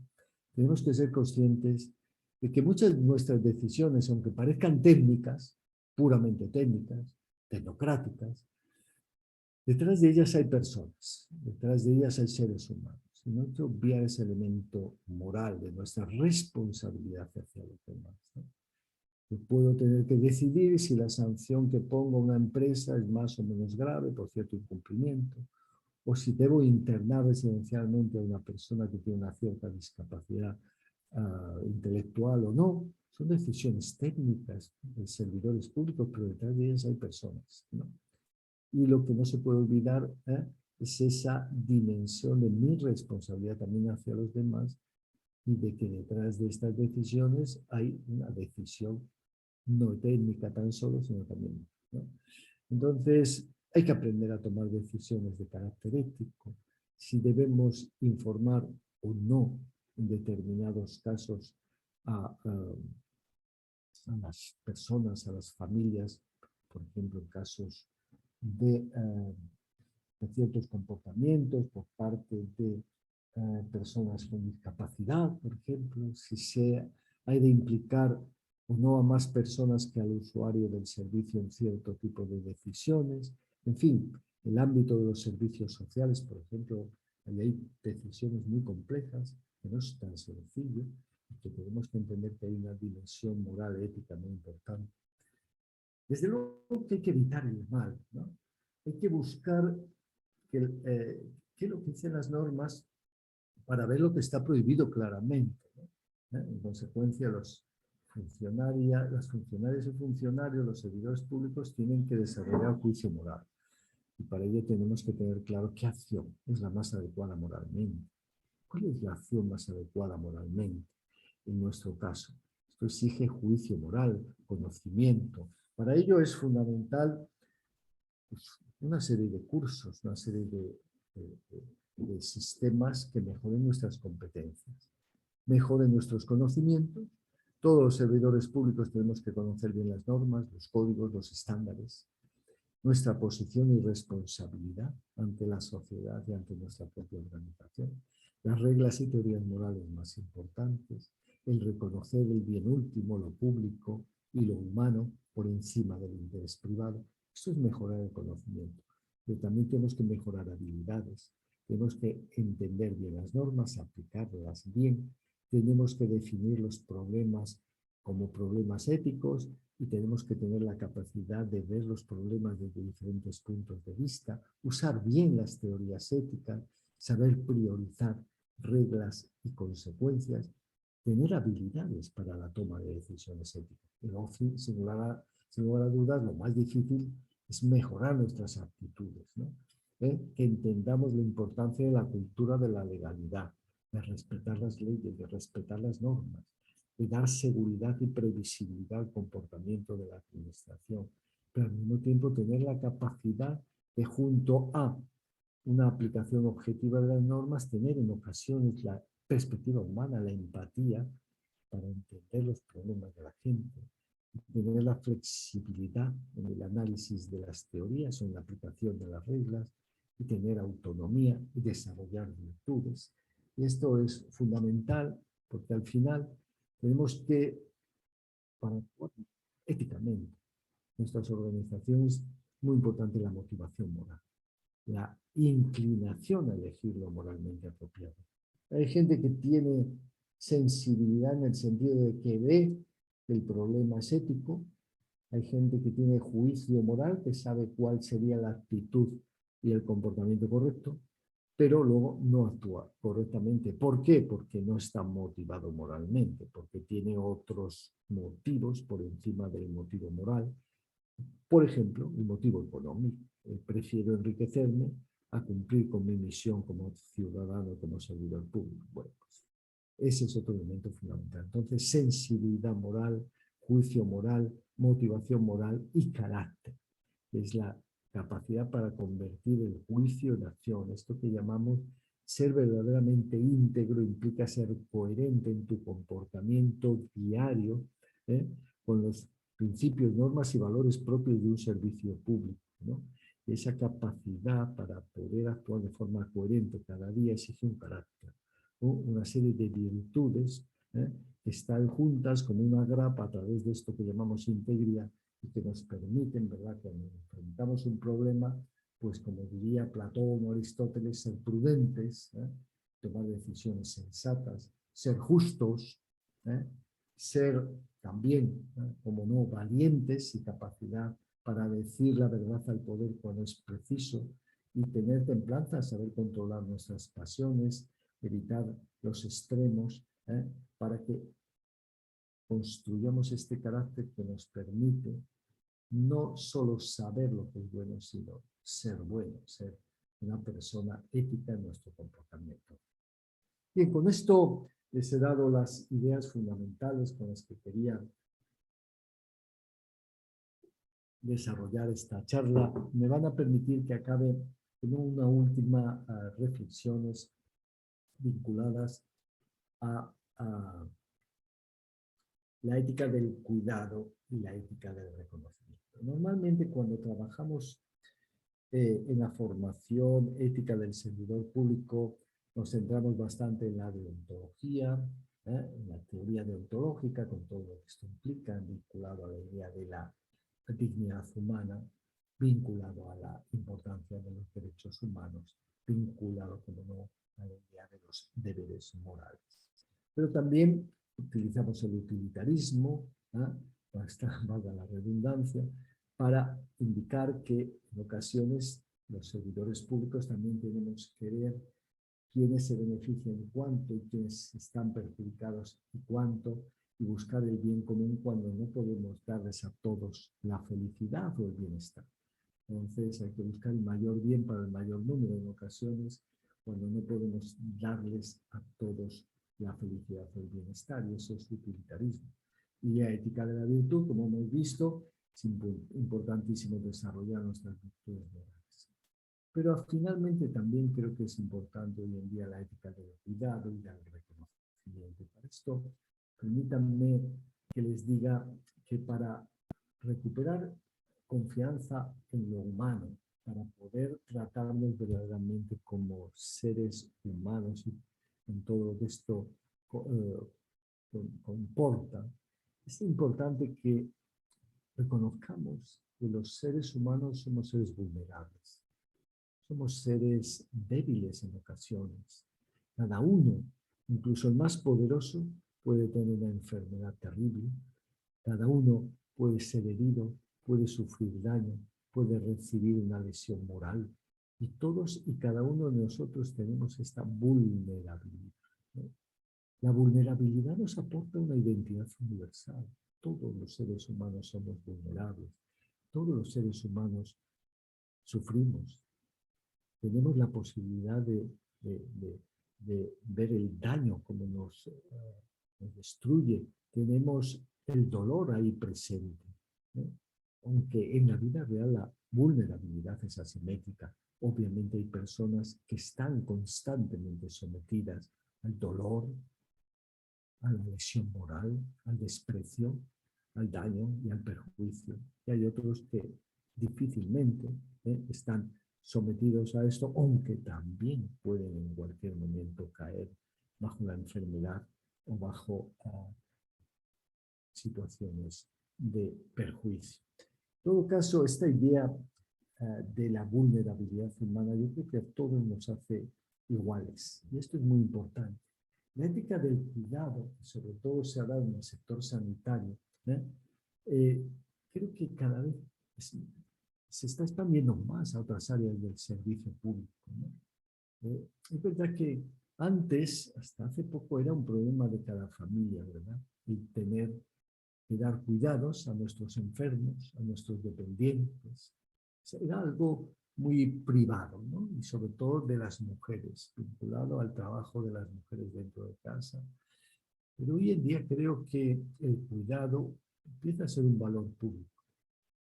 tenemos que ser conscientes de que muchas de nuestras decisiones, aunque parezcan técnicas, puramente técnicas, tecnocráticas, detrás de ellas hay personas, detrás de ellas hay seres humanos. Y no hay que obviar ese elemento moral de nuestra responsabilidad hacia los demás, ¿no? Yo puedo tener que decidir si la sanción que pongo a una empresa es más o menos grave por cierto incumplimiento, o si debo internar residencialmente a una persona que tiene una cierta discapacidad intelectual o no. Son decisiones técnicas de servidores públicos, pero detrás de ellas hay personas, ¿no? Y lo que no se puede olvidar es esa dimensión de mi responsabilidad también hacia los demás y de que detrás de estas decisiones hay una decisión no técnica tan solo, sino también, ¿no? Entonces, hay que aprender a tomar decisiones de carácter ético, si debemos informar o no en determinados casos a las personas, a las familias, por ejemplo, en casos de ciertos comportamientos por parte de personas con discapacidad, por ejemplo, si hay de implicar o no a más personas que al usuario del servicio en cierto tipo de decisiones. En fin, el ámbito de los servicios sociales, por ejemplo, ahí hay decisiones muy complejas, que no es tan sencillo, y que tenemos que entender que hay una dimensión moral, ética muy importante. Desde luego que hay que evitar el mal, ¿no? Hay que buscar qué es lo que dicen las normas para ver lo que está prohibido claramente, ¿no? En consecuencia, las funcionarias y funcionarios, los servidores públicos, tienen que desarrollar juicio moral. Y para ello tenemos que tener claro qué acción es la más adecuada moralmente. ¿Cuál es la acción más adecuada moralmente? En nuestro caso, esto exige juicio moral, conocimiento. Para ello es fundamental pues, una serie de cursos, una serie de sistemas que mejoren nuestras competencias, mejoren nuestros conocimientos. Todos los servidores públicos tenemos que conocer bien las normas, los códigos, los estándares, nuestra posición y responsabilidad ante la sociedad y ante nuestra propia organización, las reglas y teorías morales más importantes, el reconocer el bien último, lo público y lo humano por encima del interés privado. Eso es mejorar el conocimiento, pero también tenemos que mejorar habilidades, tenemos que entender bien las normas, aplicarlas bien, tenemos que definir los problemas como problemas éticos y tenemos que tener la capacidad de ver los problemas desde diferentes puntos de vista, usar bien las teorías éticas, saber priorizar reglas y consecuencias, tener habilidades para la toma de decisiones éticas. Pero sin lugar a dudas, lo más difícil es mejorar nuestras actitudes, ¿no? Que entendamos la importancia de la cultura de la legalidad, de respetar las leyes, de respetar las normas, de dar seguridad y previsibilidad al comportamiento de la administración, pero al mismo tiempo tener la capacidad de, junto a una aplicación objetiva de las normas, tener en ocasiones la perspectiva humana, la empatía, para entender los problemas de la gente, tener la flexibilidad en el análisis de las teorías o en la aplicación de las reglas, y tener autonomía y desarrollar virtudes. Y esto es fundamental porque al final tenemos que, para actuar éticamente, nuestras organizaciones, muy importante la motivación moral, la inclinación a elegir lo moralmente apropiado. Hay gente que tiene sensibilidad en el sentido de que ve que el problema es ético. Hay gente que tiene juicio moral, que sabe cuál sería la actitud y el comportamiento correcto, pero luego no actúa correctamente. ¿Por qué? Porque no está motivado moralmente, porque tiene otros motivos por encima del motivo moral. Por ejemplo, el motivo económico. Prefiero enriquecerme a cumplir con mi misión como ciudadano, como servidor público. Bueno, pues ese es otro elemento fundamental. Entonces, sensibilidad moral, juicio moral, motivación moral y carácter. Es la capacidad para convertir el juicio en acción. Esto que llamamos ser verdaderamente íntegro implica ser coherente en tu comportamiento diario, con los principios, normas y valores propios de un servicio público, ¿no? Esa capacidad para poder actuar de forma coherente cada día exige un carácter, ¿no? Una serie de virtudes que están juntas como una grapa a través de esto que llamamos integridad y que nos permiten, ¿verdad?, cuando enfrentamos un problema, pues como diría Platón o Aristóteles, ser prudentes, tomar decisiones sensatas, ser justos, ser también, como no, valientes y capacidad para decir la verdad al poder cuando es preciso, y tener templanza, saber controlar nuestras pasiones, evitar los extremos, para que construyamos este carácter que nos permite no solo saber lo que es bueno, sino ser bueno, ser una persona ética en nuestro comportamiento. Bien, con esto les he dado las ideas fundamentales con las que quería desarrollar esta charla. Me van a permitir que acabe con una última reflexiones vinculadas a la ética del cuidado y la ética del reconocimiento. Normalmente cuando trabajamos en la formación ética del servidor público, nos centramos bastante en la deontología, en la teoría deontológica, con todo lo que esto implica, vinculado a la idea de la dignidad humana, vinculado a la importancia de los derechos humanos, vinculado, como no, a la idea de los deberes morales. Pero también utilizamos el utilitarismo, valga la redundancia, para indicar que en ocasiones los servidores públicos también tenemos que ver quiénes se benefician y cuánto, y quiénes están perjudicados y cuánto, y buscar el bien común cuando no podemos darles a todos la felicidad o el bienestar. Entonces hay que buscar el mayor bien para el mayor número en ocasiones cuando no podemos darles a todos la felicidad o el bienestar, y eso es utilitarismo. Y la ética de la virtud, como hemos visto, es importantísimo desarrollar nuestras virtudes morales. Pero finalmente también creo que es importante hoy en día la ética del cuidado y del reconocimiento. Para esto, permítanme que les diga que para recuperar confianza en lo humano, para poder tratarnos verdaderamente como seres humanos y en todo esto comporta, es importante que reconozcamos que los seres humanos somos seres vulnerables. Somos seres débiles en ocasiones. Cada uno, incluso el más poderoso, puede tener una enfermedad terrible. Cada uno puede ser herido, puede sufrir daño, puede recibir una lesión moral. Y todos y cada uno de nosotros tenemos esta vulnerabilidad, ¿no? La vulnerabilidad nos aporta una identidad universal. Todos los seres humanos somos vulnerables. Todos los seres humanos sufrimos. Tenemos la posibilidad de ver el daño como nos nos destruye. Tenemos el dolor ahí presente, ¿no? Aunque en la vida real la vulnerabilidad es asimétrica. Obviamente hay personas que están constantemente sometidas al dolor, a la lesión moral, al desprecio, al daño y al perjuicio. Y hay otros que difícilmente están sometidos a esto, aunque también pueden en cualquier momento caer bajo la enfermedad o bajo situaciones de perjuicio. En todo caso, esta idea de la vulnerabilidad humana, yo creo que a todos nos hace iguales. Y esto es muy importante. La ética del cuidado, sobre todo se habla en el sector sanitario, creo que cada vez se está expandiendo más a otras áreas del servicio público, ¿no? Es verdad que antes, hasta hace poco, era un problema de cada familia, ¿verdad? Y tener que dar cuidados a nuestros enfermos, a nuestros dependientes. Era algo muy privado, ¿no? Y sobre todo de las mujeres, vinculado al trabajo de las mujeres dentro de casa. Pero hoy en día creo que el cuidado empieza a ser un valor público.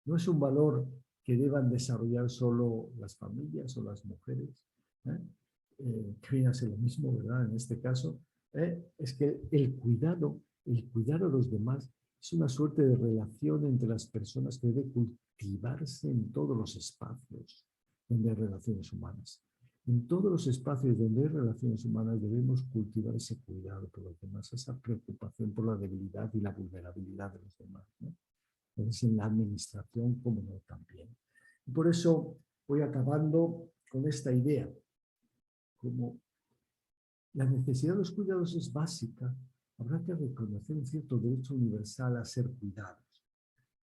No es un valor que deban desarrollar solo las familias o las mujeres, que viene a ser lo mismo, ¿verdad? En este caso, es que el cuidado a los demás es una suerte de relación entre las personas que debe cultivarse en todos los espacios donde hay relaciones humanas. En todos los espacios donde hay relaciones humanas debemos cultivar ese cuidado por los demás, esa preocupación por la debilidad y la vulnerabilidad de los demás, ¿no? Entonces, en la administración, como no, también. Y por eso voy acabando con esta idea. Como la necesidad de los cuidados es básica, habrá que reconocer un cierto derecho universal a ser cuidados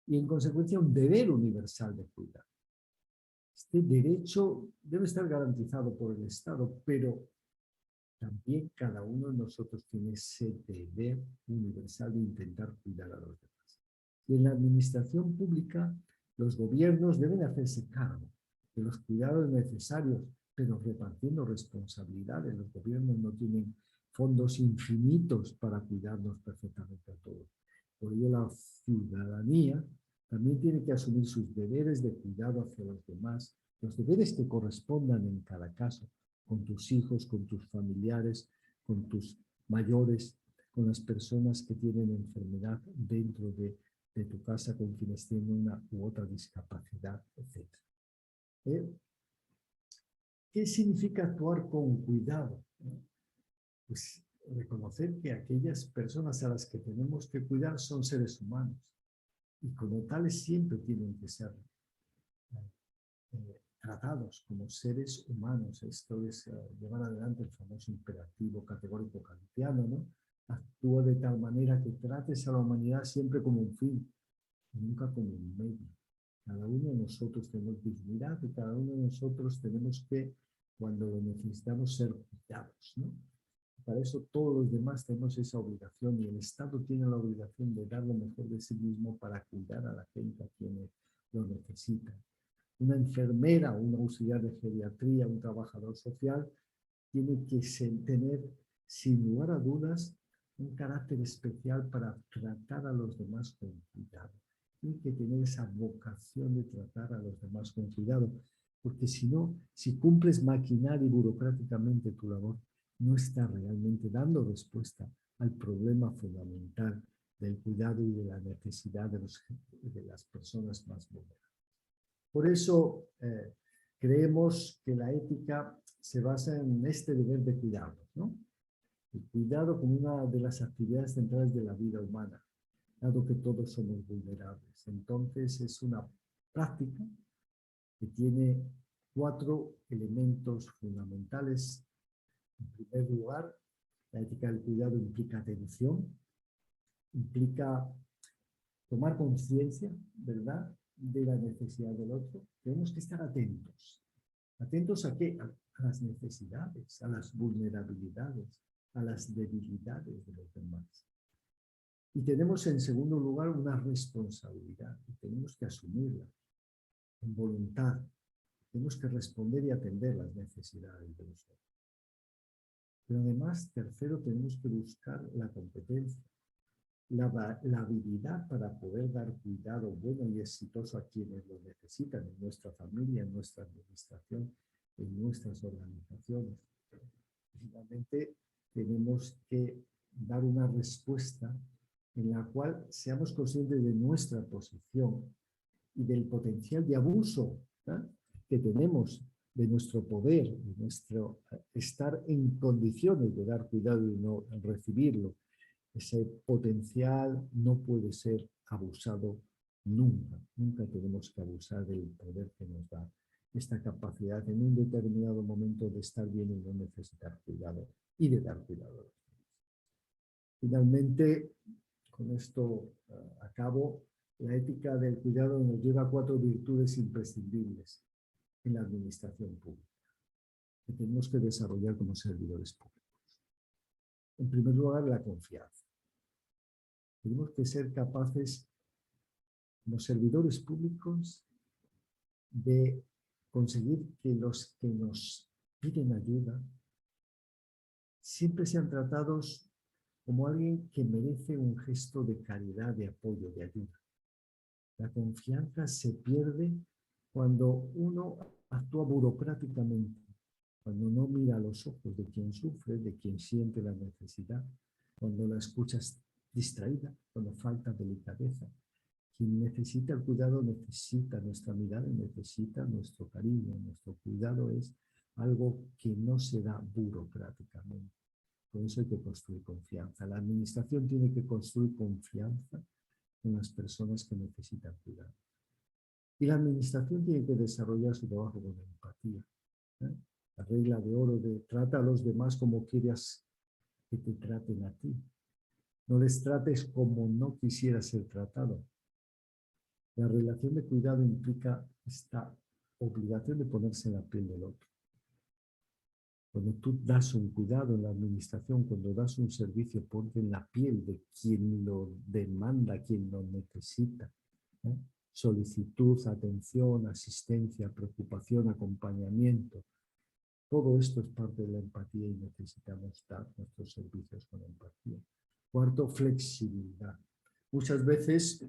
y, en consecuencia, un deber universal de cuidar. Este derecho debe estar garantizado por el Estado, pero también cada uno de nosotros tiene ese deber universal de intentar cuidar a los demás. Y en la administración pública, los gobiernos deben hacerse cargo de los cuidados necesarios, pero repartiendo responsabilidades. Los gobiernos no tienen fondos infinitos para cuidarnos perfectamente a todos. Por ello, la ciudadanía también tiene que asumir sus deberes de cuidado hacia los demás, los deberes que correspondan en cada caso, con tus hijos, con tus familiares, con tus mayores, con las personas que tienen enfermedad dentro de tu casa, con quienes tienen una u otra discapacidad, etc. ¿Qué significa actuar con cuidado? Pues reconocer que aquellas personas a las que tenemos que cuidar son seres humanos y como tales siempre tienen que ser tratados como seres humanos. Esto es llevar adelante el famoso imperativo categórico kantiano, ¿no? Actúa de tal manera que trates a la humanidad siempre como un fin, nunca como un medio. Cada uno de nosotros tenemos dignidad y cada uno de nosotros tenemos que, cuando lo necesitamos, ser cuidados, ¿no? Para eso todos los demás tenemos esa obligación y el Estado tiene la obligación de dar lo mejor de sí mismo para cuidar a la gente a quienes lo necesitan. Una enfermera, un auxiliar de geriatría, un trabajador social, tiene que tener, sin lugar a dudas, un carácter especial para tratar a los demás con cuidado. Tiene que tener esa vocación de tratar a los demás con cuidado, porque si no, si cumples maquinaria y burocráticamente tu labor, no está realmente dando respuesta al problema fundamental del cuidado y de la necesidad de las personas más vulnerables. Por eso creemos que la ética se basa en este deber de cuidado, ¿no? El cuidado como una de las actividades centrales de la vida humana, dado que todos somos vulnerables. Entonces es una práctica que tiene 4 elementos fundamentales. En primer lugar, la ética del cuidado implica atención, implica tomar conciencia, ¿verdad?, de la necesidad del otro. Tenemos que estar atentos. ¿Atentos a qué? A las necesidades, a las vulnerabilidades, a las debilidades de los demás. Y tenemos en segundo lugar una responsabilidad y tenemos que asumirla en voluntad. Tenemos que responder y atender las necesidades de los otros. Pero además, tercero, tenemos que buscar la competencia, la habilidad para poder dar cuidado bueno y exitoso a quienes lo necesitan, en nuestra familia, en nuestra administración, en nuestras organizaciones. Finalmente, tenemos que dar una respuesta en la cual seamos conscientes de nuestra posición y del potencial de abuso, ¿eh?, que tenemos de nuestro poder, de nuestro estar en condiciones de dar cuidado y no recibirlo. Ese potencial no puede ser abusado nunca. Nunca tenemos que abusar del poder que nos da esta capacidad en un determinado momento de estar bien y no necesitar cuidado y de dar cuidado. Finalmente, con esto acabo, la ética del cuidado nos lleva a 4 virtudes imprescindibles en la administración pública que tenemos que desarrollar como servidores públicos. En primer lugar, la confianza. Tenemos que ser capaces, como servidores públicos, de conseguir que los que nos piden ayuda siempre sean tratados como alguien que merece un gesto de caridad, de apoyo, de ayuda. La confianza se pierde cuando uno actúa burocráticamente, cuando no mira a los ojos de quien sufre, de quien siente la necesidad, cuando la escuchas distraída, cuando falta delicadeza. Quien necesita el cuidado necesita nuestra mirada y necesita nuestro cariño. Nuestro cuidado es algo que no se da burocráticamente. Por eso hay que construir confianza. La administración tiene que construir confianza en las personas que necesitan cuidado. Y la administración tiene que desarrollar su trabajo con empatía, ¿eh? La regla de oro de trata a los demás como quieras que te traten a ti. No les trates como no quisieras ser tratado. La relación de cuidado implica esta obligación de ponerse en la piel del otro. Cuando tú das un cuidado en la administración, cuando das un servicio, ponte en la piel de quien lo demanda, quien lo necesita, ¿eh? Solicitud, atención, asistencia, preocupación, acompañamiento. Todo esto es parte de la empatía y necesitamos dar nuestros servicios con empatía. Cuarto, flexibilidad. Muchas veces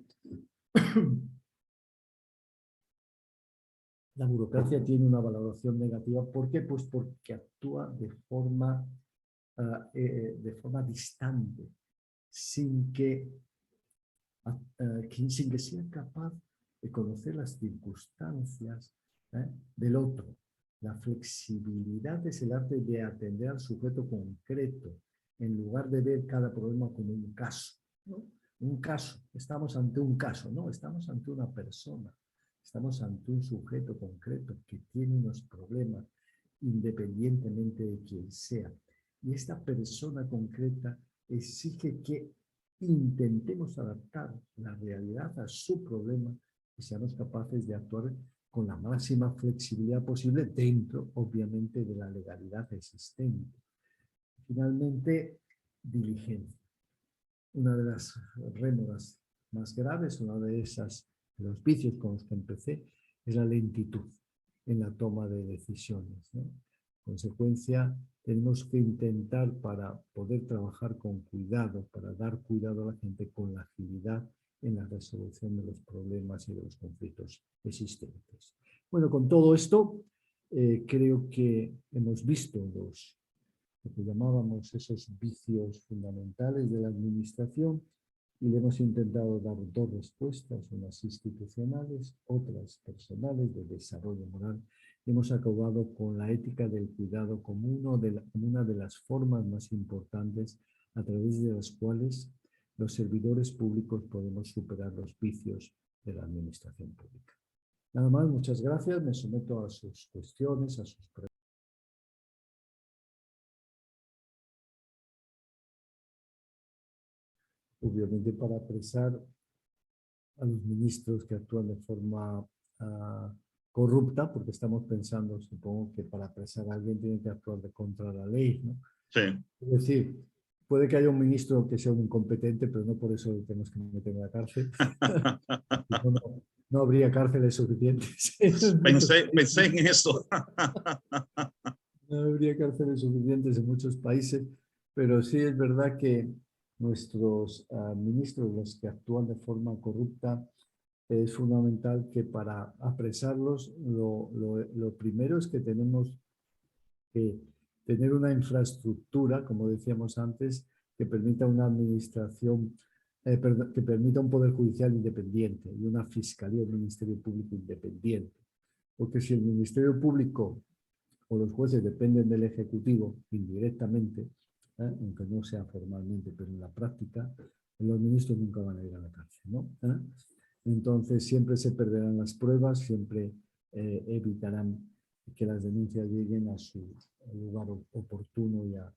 la burocracia tiene una valoración negativa. ¿Por qué? Pues porque actúa de forma distante, sin que sea capaz de conocer las circunstancias del otro. La flexibilidad es el arte de atender al sujeto concreto, en lugar de ver cada problema como un caso, ¿no? Un caso, estamos ante un caso, no, estamos ante una persona, estamos ante un sujeto concreto que tiene unos problemas independientemente de quién sea. Y esta persona concreta exige que intentemos adaptar la realidad a su problema y seamos capaces de actuar con la máxima flexibilidad posible dentro, obviamente, de la legalidad existente. Finalmente, diligencia. Una de las rémoras más graves, una de los vicios con los que empecé, es la lentitud en la toma de decisiones, ¿no? En consecuencia, tenemos que intentar, para poder trabajar con cuidado, para dar cuidado a la gente, con la agilidad en la resolución de los problemas y de los conflictos existentes. Bueno, con todo esto, creo que hemos visto lo que llamábamos esos vicios fundamentales de la administración y le hemos intentado dar 2 respuestas, unas institucionales, otras personales, de desarrollo moral. Hemos acabado con la ética del cuidado como una de las formas más importantes a través de las cuales los servidores públicos podemos superar los vicios de la administración pública. Nada más, muchas gracias. Me someto a sus cuestiones, a sus preguntas. Obviamente para apresar a los ministros que actúan de forma corrupta, porque estamos pensando, supongo que para apresar a alguien tiene que actuar contra la ley, ¿no? Sí. Es decir, puede que haya un ministro que sea un incompetente, pero no por eso tenemos que meter en la cárcel. No habría cárceles suficientes. Pensé en eso. No habría cárceles suficientes en muchos países, pero sí es verdad que nuestros ministros, los que actúan de forma corrupta, es fundamental que para apresarlos, lo primero es que tenemos que tener una infraestructura, como decíamos antes, que permita una administración, que permita un poder judicial independiente y una fiscalía, un ministerio público independiente. Porque si el ministerio público o los jueces dependen del ejecutivo indirectamente, aunque no sea formalmente, pero en la práctica, los ministros nunca van a ir a la cárcel, ¿no? Entonces siempre se perderán las pruebas, siempre evitarán que las denuncias lleguen a su lugar oportuno y a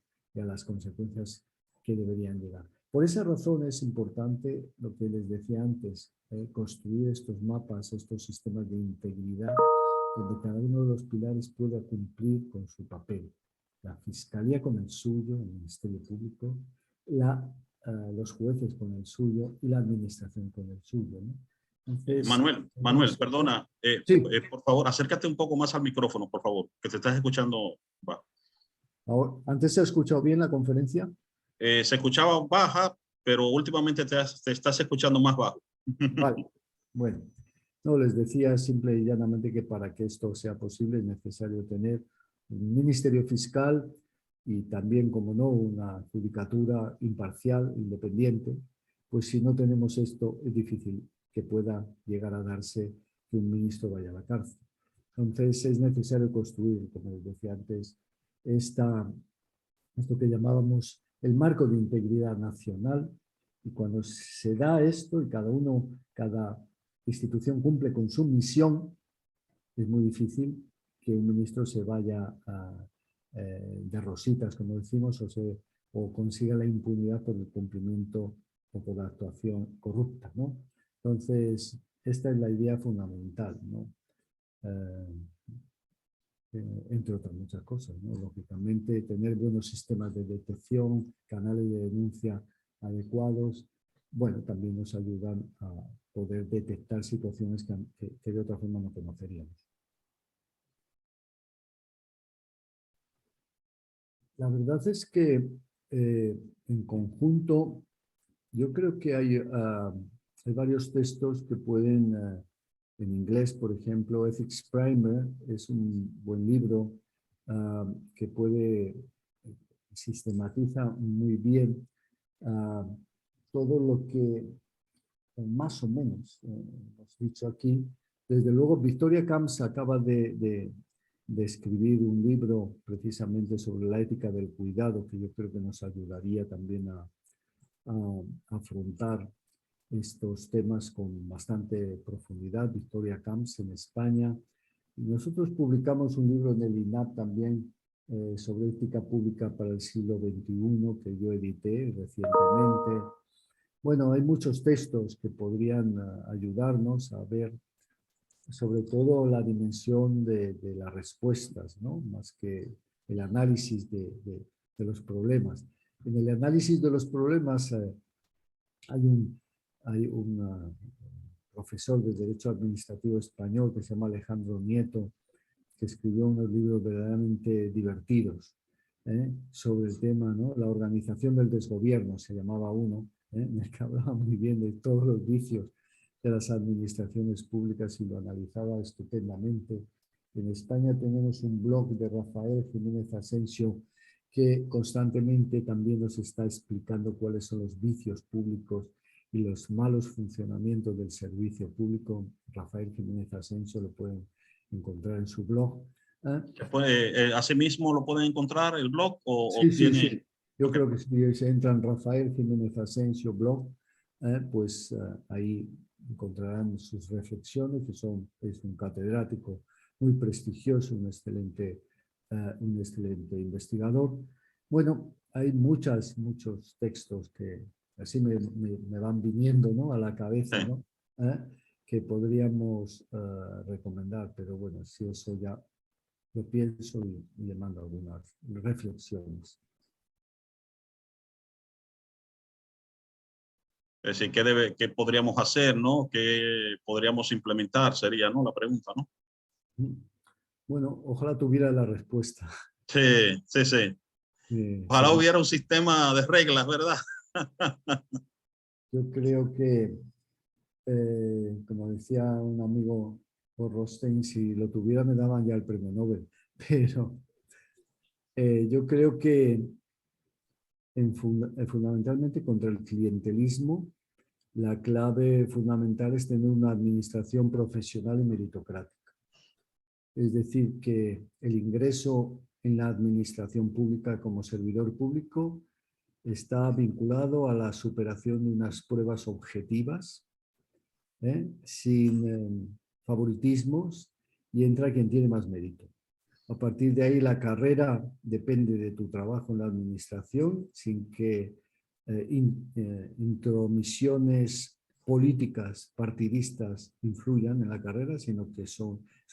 las consecuencias que deberían llegar. Por esa razón es importante lo que les decía antes, construir estos mapas, estos sistemas de integridad, donde cada uno de los pilares pueda cumplir con su papel. La Fiscalía con el suyo, el Ministerio Público, los jueces con el suyo y la Administración con el suyo, ¿no? Entonces, Manuel, perdona, sí. Por favor, acércate un poco más al micrófono, por favor, que te estás escuchando. Ahora, ¿antes se ha escuchado bien la conferencia? Se escuchaba baja, pero últimamente te estás escuchando más bajo. Vale, bueno. No, les decía simple y llanamente que para que esto sea posible es necesario tener un ministerio fiscal y también, como no, una judicatura imparcial, independiente. Pues si no tenemos esto, es difícil que pueda llegar a darse que un ministro vaya a la cárcel. Entonces es necesario construir, como les decía antes, esto que llamábamos el marco de integridad nacional, y cuando se da esto y cada institución cumple con su misión, es muy difícil que un ministro se vaya de rositas, como decimos, o consiga la impunidad por el cumplimiento o por la actuación corrupta, ¿no? Entonces, esta es la idea fundamental, ¿no? Entre otras muchas cosas, ¿no? Lógicamente, tener buenos sistemas de detección, canales de denuncia adecuados, bueno, también nos ayudan a poder detectar situaciones que de otra forma no conoceríamos. La verdad es que en conjunto yo creo que hay varios textos que pueden, en inglés, por ejemplo, Ethics Primer es un buen libro que sistematiza muy bien todo lo que más o menos hemos dicho aquí. Desde luego, Victoria Camps acaba de escribir un libro precisamente sobre la ética del cuidado, que yo creo que nos ayudaría también a afrontar estos temas con bastante profundidad. Victoria Camps en España. Y nosotros publicamos un libro en el INAP también sobre ética pública para el siglo XXI que yo edité recientemente. Bueno, hay muchos textos que podrían ayudarnos a ver sobre todo la dimensión de las respuestas, ¿no? Más que el análisis de los problemas. En el análisis de los problemas hay un profesor de Derecho Administrativo español que se llama Alejandro Nieto, que escribió unos libros verdaderamente divertidos sobre el tema, ¿no? La organización del desgobierno, se llamaba uno, en el que hablaba muy bien de todos los vicios de las administraciones públicas y lo analizaba estupendamente. En España tenemos un blog de Rafael Jiménez Asensio que constantemente también nos está explicando cuáles son los vicios públicos y los malos funcionamientos del servicio público. Rafael Jiménez Asensio lo pueden encontrar en su blog. ¿Asimismo lo pueden encontrar el blog? Sí, sí, tiene... sí. Yo creo que si se entran Rafael Jiménez Asensio blog, pues ahí encontrarán sus reflexiones, que es un catedrático muy prestigioso, un excelente investigador. Bueno, hay muchos textos que así me van viniendo, ¿no?, a la cabeza, ¿no? Que podríamos recomendar, pero bueno, si eso ya lo pienso y le mando algunas reflexiones. Es decir, ¿qué podríamos hacer, ¿no? ¿Qué podríamos implementar? Sería, ¿no?, la pregunta, ¿no? Bueno, ojalá tuviera la respuesta. Sí, sí, sí. Ojalá Sería, hubiera un sistema de reglas, ¿verdad? yo creo que, como decía un amigo por Rothstein, si lo tuviera me daban ya el premio Nobel. Pero yo creo que fundamentalmente contra el clientelismo, la clave fundamental es tener una administración profesional y meritocrática. Es decir, que el ingreso en la administración pública como servidor público está vinculado a la superación de unas pruebas objetivas, sin favoritismos, y entra quien tiene más mérito. A partir de ahí, la carrera depende de tu trabajo en la administración, sin que intromisiones políticas partidistas influyan en la carrera, sino que es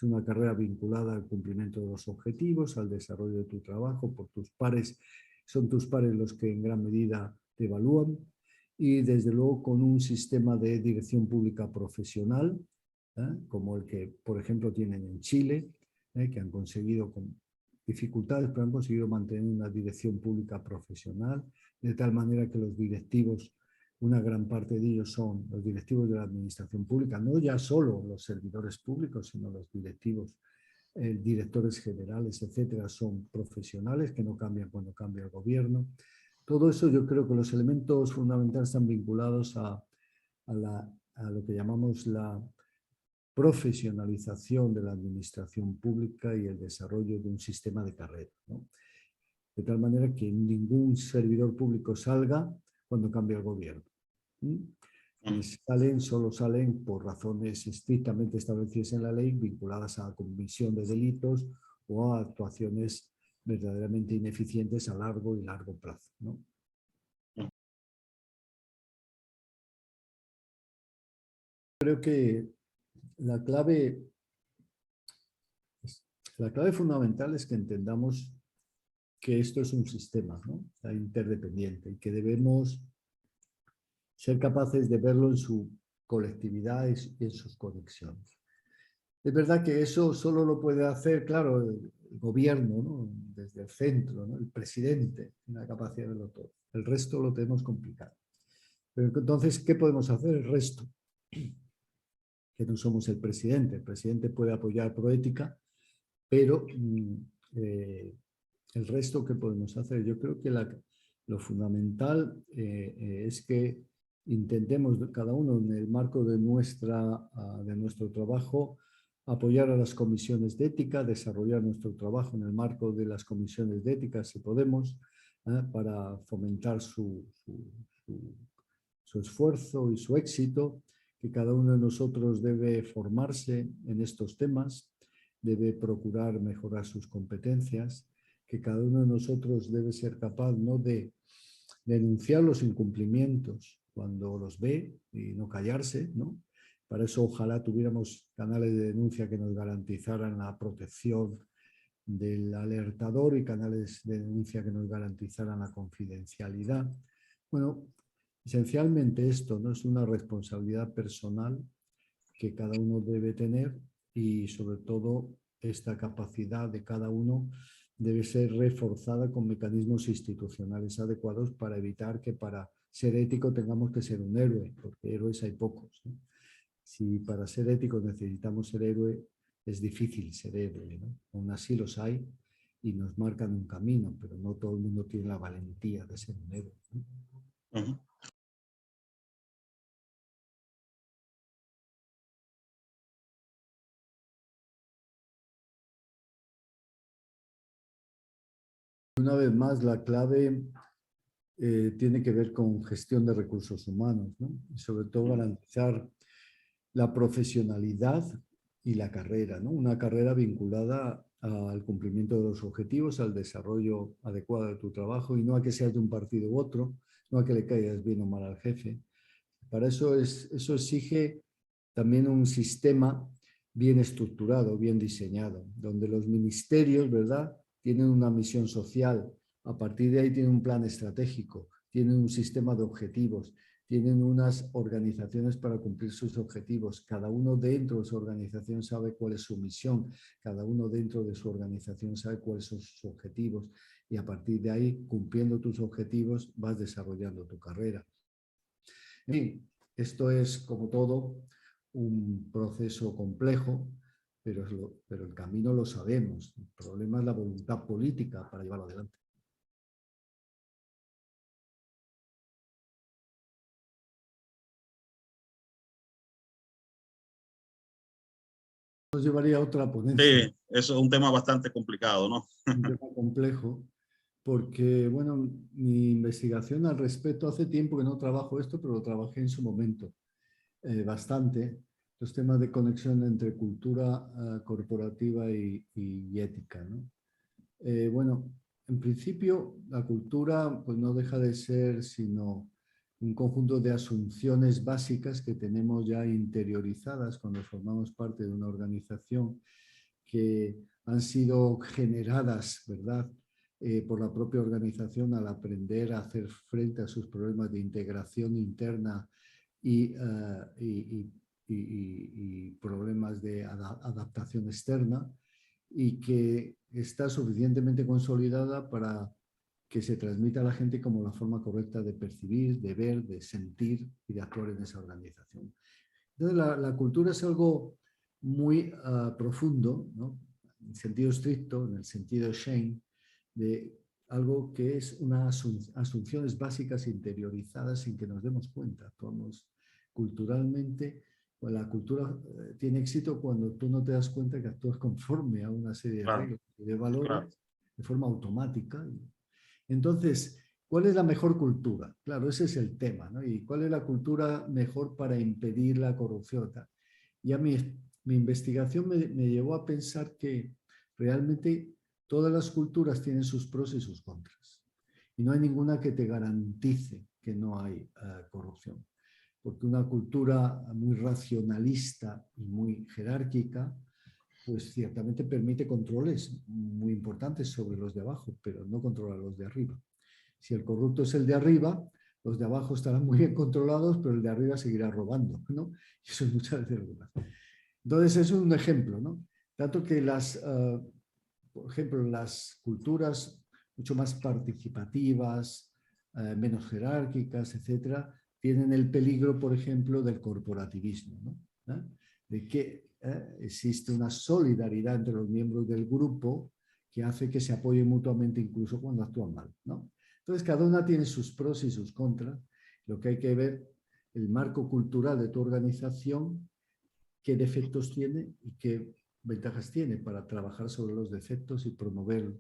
una carrera vinculada al cumplimiento de los objetivos, al desarrollo de tu trabajo por tus pares. Son tus pares los que en gran medida te evalúan, y desde luego con un sistema de dirección pública profesional, como el que, por ejemplo, tienen en Chile, que han conseguido con dificultades, pero han conseguido mantener una dirección pública profesional, de tal manera que los directivos, una gran parte de ellos son los directivos de la administración pública, no ya solo los servidores públicos, sino los directivos, directores generales, etcétera, son profesionales que no cambian cuando cambia el gobierno. Todo eso, yo creo que los elementos fundamentales están vinculados a lo que llamamos la profesionalización de la administración pública y el desarrollo de un sistema de carrera, ¿no? De tal manera que ningún servidor público salga cuando cambia el gobierno. Solo salen por razones estrictamente establecidas en la ley, vinculadas a comisión de delitos o a actuaciones verdaderamente ineficientes a largo y largo plazo, ¿no? Creo que la clave fundamental es que entendamos que esto es un sistema, ¿no? Interdependiente, y que debemos ser capaces de verlo en su colectividad y en sus conexiones. Es verdad que eso solo lo puede hacer, claro, el gobierno, ¿no? Desde el centro, ¿no? El presidente tiene la capacidad de verlo todo. El resto lo tenemos complicado. Pero entonces, ¿qué podemos hacer el resto? Que no somos el presidente. El presidente puede apoyar Proética, pero el resto, ¿qué podemos hacer? Yo creo que lo fundamental es que intentemos cada uno en el marco de nuestro trabajo apoyar a las comisiones de ética, desarrollar nuestro trabajo en el marco de las comisiones de ética, si podemos, para fomentar su esfuerzo y su éxito, que cada uno de nosotros debe formarse en estos temas, debe procurar mejorar sus competencias, que cada uno de nosotros debe ser capaz no de denunciar los incumplimientos cuando los ve y no callarse, ¿no? Para eso ojalá tuviéramos canales de denuncia que nos garantizaran la protección del alertador y canales de denuncia que nos garantizaran la confidencialidad. Bueno, esencialmente esto, ¿no? Es una responsabilidad personal que cada uno debe tener, y sobre todo esta capacidad de cada uno debe ser reforzada con mecanismos institucionales adecuados para evitar que para ser ético tengamos que ser un héroe, porque héroes hay pocos, ¿no? Si para ser éticos necesitamos ser héroe, es difícil ser héroe, ¿no? Aún así los hay y nos marcan un camino, pero no todo el mundo tiene la valentía de ser un héroe, ¿no? Uh-huh. Una vez más, la clave tiene que ver con gestión de recursos humanos, ¿no? Y sobre todo garantizar la profesionalidad y la carrera, ¿no? Una carrera vinculada al cumplimiento de los objetivos, al desarrollo adecuado de tu trabajo, y no a que seas de un partido u otro, no a que le caigas bien o mal al jefe. Para eso exige también un sistema bien estructurado, bien diseñado, donde los ministerios, ¿verdad?, tienen una misión social. A partir de ahí tienen un plan estratégico, tienen un sistema de objetivos, tienen unas organizaciones para cumplir sus objetivos. Cada uno dentro de su organización sabe cuál es su misión, cada uno dentro de su organización sabe cuáles son sus objetivos y a partir de ahí, cumpliendo tus objetivos, vas desarrollando tu carrera. En fin, esto es, como todo, un proceso complejo, pero el camino lo sabemos. El problema es la voluntad política para llevarlo adelante. Nos llevaría a otra ponencia. Sí, eso es un tema bastante complicado, ¿no? Un tema complejo, porque, bueno, mi investigación al respecto, hace tiempo que no trabajo esto, pero lo trabajé en su momento bastante, los temas de conexión entre cultura corporativa y ética, ¿no? Bueno, en principio, la cultura pues, no deja de ser sino un conjunto de asunciones básicas que tenemos ya interiorizadas cuando formamos parte de una organización, que han sido generadas, ¿verdad?, por la propia organización al aprender a hacer frente a sus problemas de integración interna y problemas de adaptación externa, y que está suficientemente consolidada para que se transmita a la gente como la forma correcta de percibir, de ver, de sentir y de actuar en esa organización. Entonces, la cultura es algo muy profundo, ¿no?, en sentido estricto, en el sentido Shane, de algo que es unas asunciones básicas interiorizadas sin que nos demos cuenta. Actuamos culturalmente. Pues la cultura tiene éxito cuando tú no te das cuenta que actúas conforme a una serie de Claro, reglas y de valores, claro. de forma automática. Entonces, ¿cuál es la mejor cultura? Claro, ese es el tema, ¿no? ¿Y cuál es la cultura mejor para impedir la corrupción? Y a mí, mi investigación me llevó a pensar que realmente todas las culturas tienen sus pros y sus contras. Y no hay ninguna que te garantice que no hay corrupción. Porque una cultura muy racionalista y muy jerárquica, pues ciertamente permite controles muy importantes sobre los de abajo, pero no controla a los de arriba. Si el corrupto es el de arriba, los de abajo estarán muy bien controlados, pero el de arriba seguirá robando, ¿no? Y eso es muchas veces lo que pasa. Entonces, es un ejemplo, ¿no? Tanto que por ejemplo, las culturas mucho más participativas, menos jerárquicas, etcétera, tienen el peligro, por ejemplo, del corporativismo, ¿no? De que existe una solidaridad entre los miembros del grupo que hace que se apoyen mutuamente incluso cuando actúan mal, ¿no? Entonces, cada una tiene sus pros y sus contras. Lo que hay que ver, el marco cultural de tu organización, qué defectos tiene y qué ventajas tiene para trabajar sobre los defectos y promover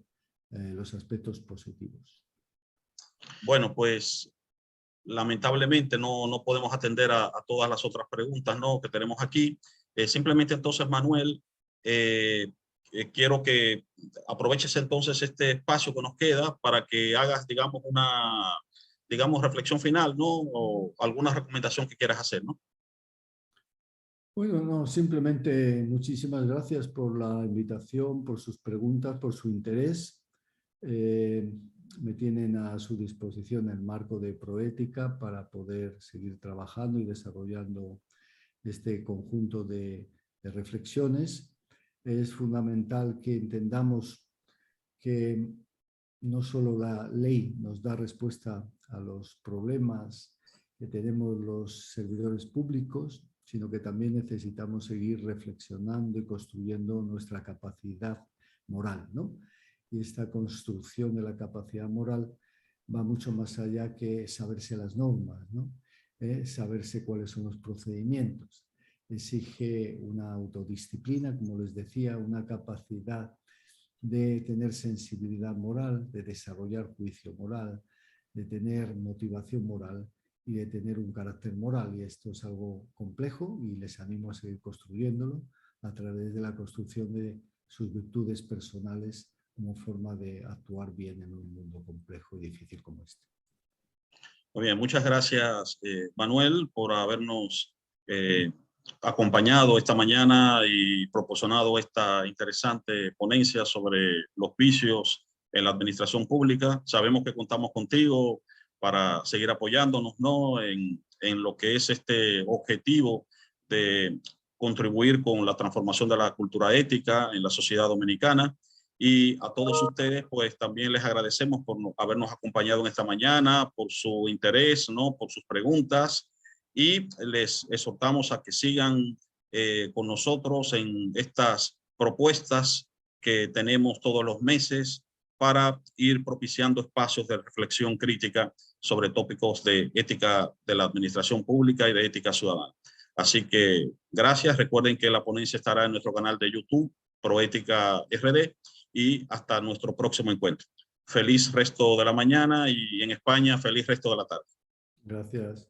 los aspectos positivos. Bueno, pues lamentablemente no podemos atender a todas las otras preguntas, ¿no?, que tenemos aquí. Simplemente entonces, Manuel, quiero que aproveches entonces este espacio que nos queda para que hagas, digamos, una, reflexión final, ¿no?, o alguna recomendación que quieras hacer, ¿no? Bueno, no, simplemente muchísimas gracias por la invitación, por sus preguntas, por su interés. Me tienen a su disposición el marco de Proética para poder seguir trabajando y desarrollando este conjunto de reflexiones. Es fundamental que entendamos que no solo la ley nos da respuesta a los problemas que tenemos los servidores públicos, sino que también necesitamos seguir reflexionando y construyendo nuestra capacidad moral, ¿no? Y esta construcción de la capacidad moral va mucho más allá que saberse las normas, ¿no? Saberse cuáles son los procedimientos. Exige una autodisciplina, como les decía, una capacidad de tener sensibilidad moral, de desarrollar juicio moral, de tener motivación moral y de tener un carácter moral. Y esto es algo complejo y les animo a seguir construyéndolo a través de la construcción de sus virtudes personales como forma de actuar bien en un mundo complejo y difícil como este. Muy bien, muchas gracias, Manuel, por habernos acompañado esta mañana y proporcionado esta interesante ponencia sobre los vicios en la administración pública. Sabemos que contamos contigo para seguir apoyándonos, ¿no?, en en lo que es este objetivo de contribuir con la transformación de la cultura ética en la sociedad dominicana. Y a todos ustedes, pues también les agradecemos por habernos acompañado en esta mañana, por su interés, ¿no? Por sus preguntas, y les exhortamos a que sigan con nosotros en estas propuestas que tenemos todos los meses para ir propiciando espacios de reflexión crítica sobre tópicos de ética de la administración pública y de ética ciudadana. Así que gracias. Recuerden que la ponencia estará en nuestro canal de YouTube, Proética RD, y hasta nuestro próximo encuentro. Feliz resto de la mañana y en España, feliz resto de la tarde. Gracias.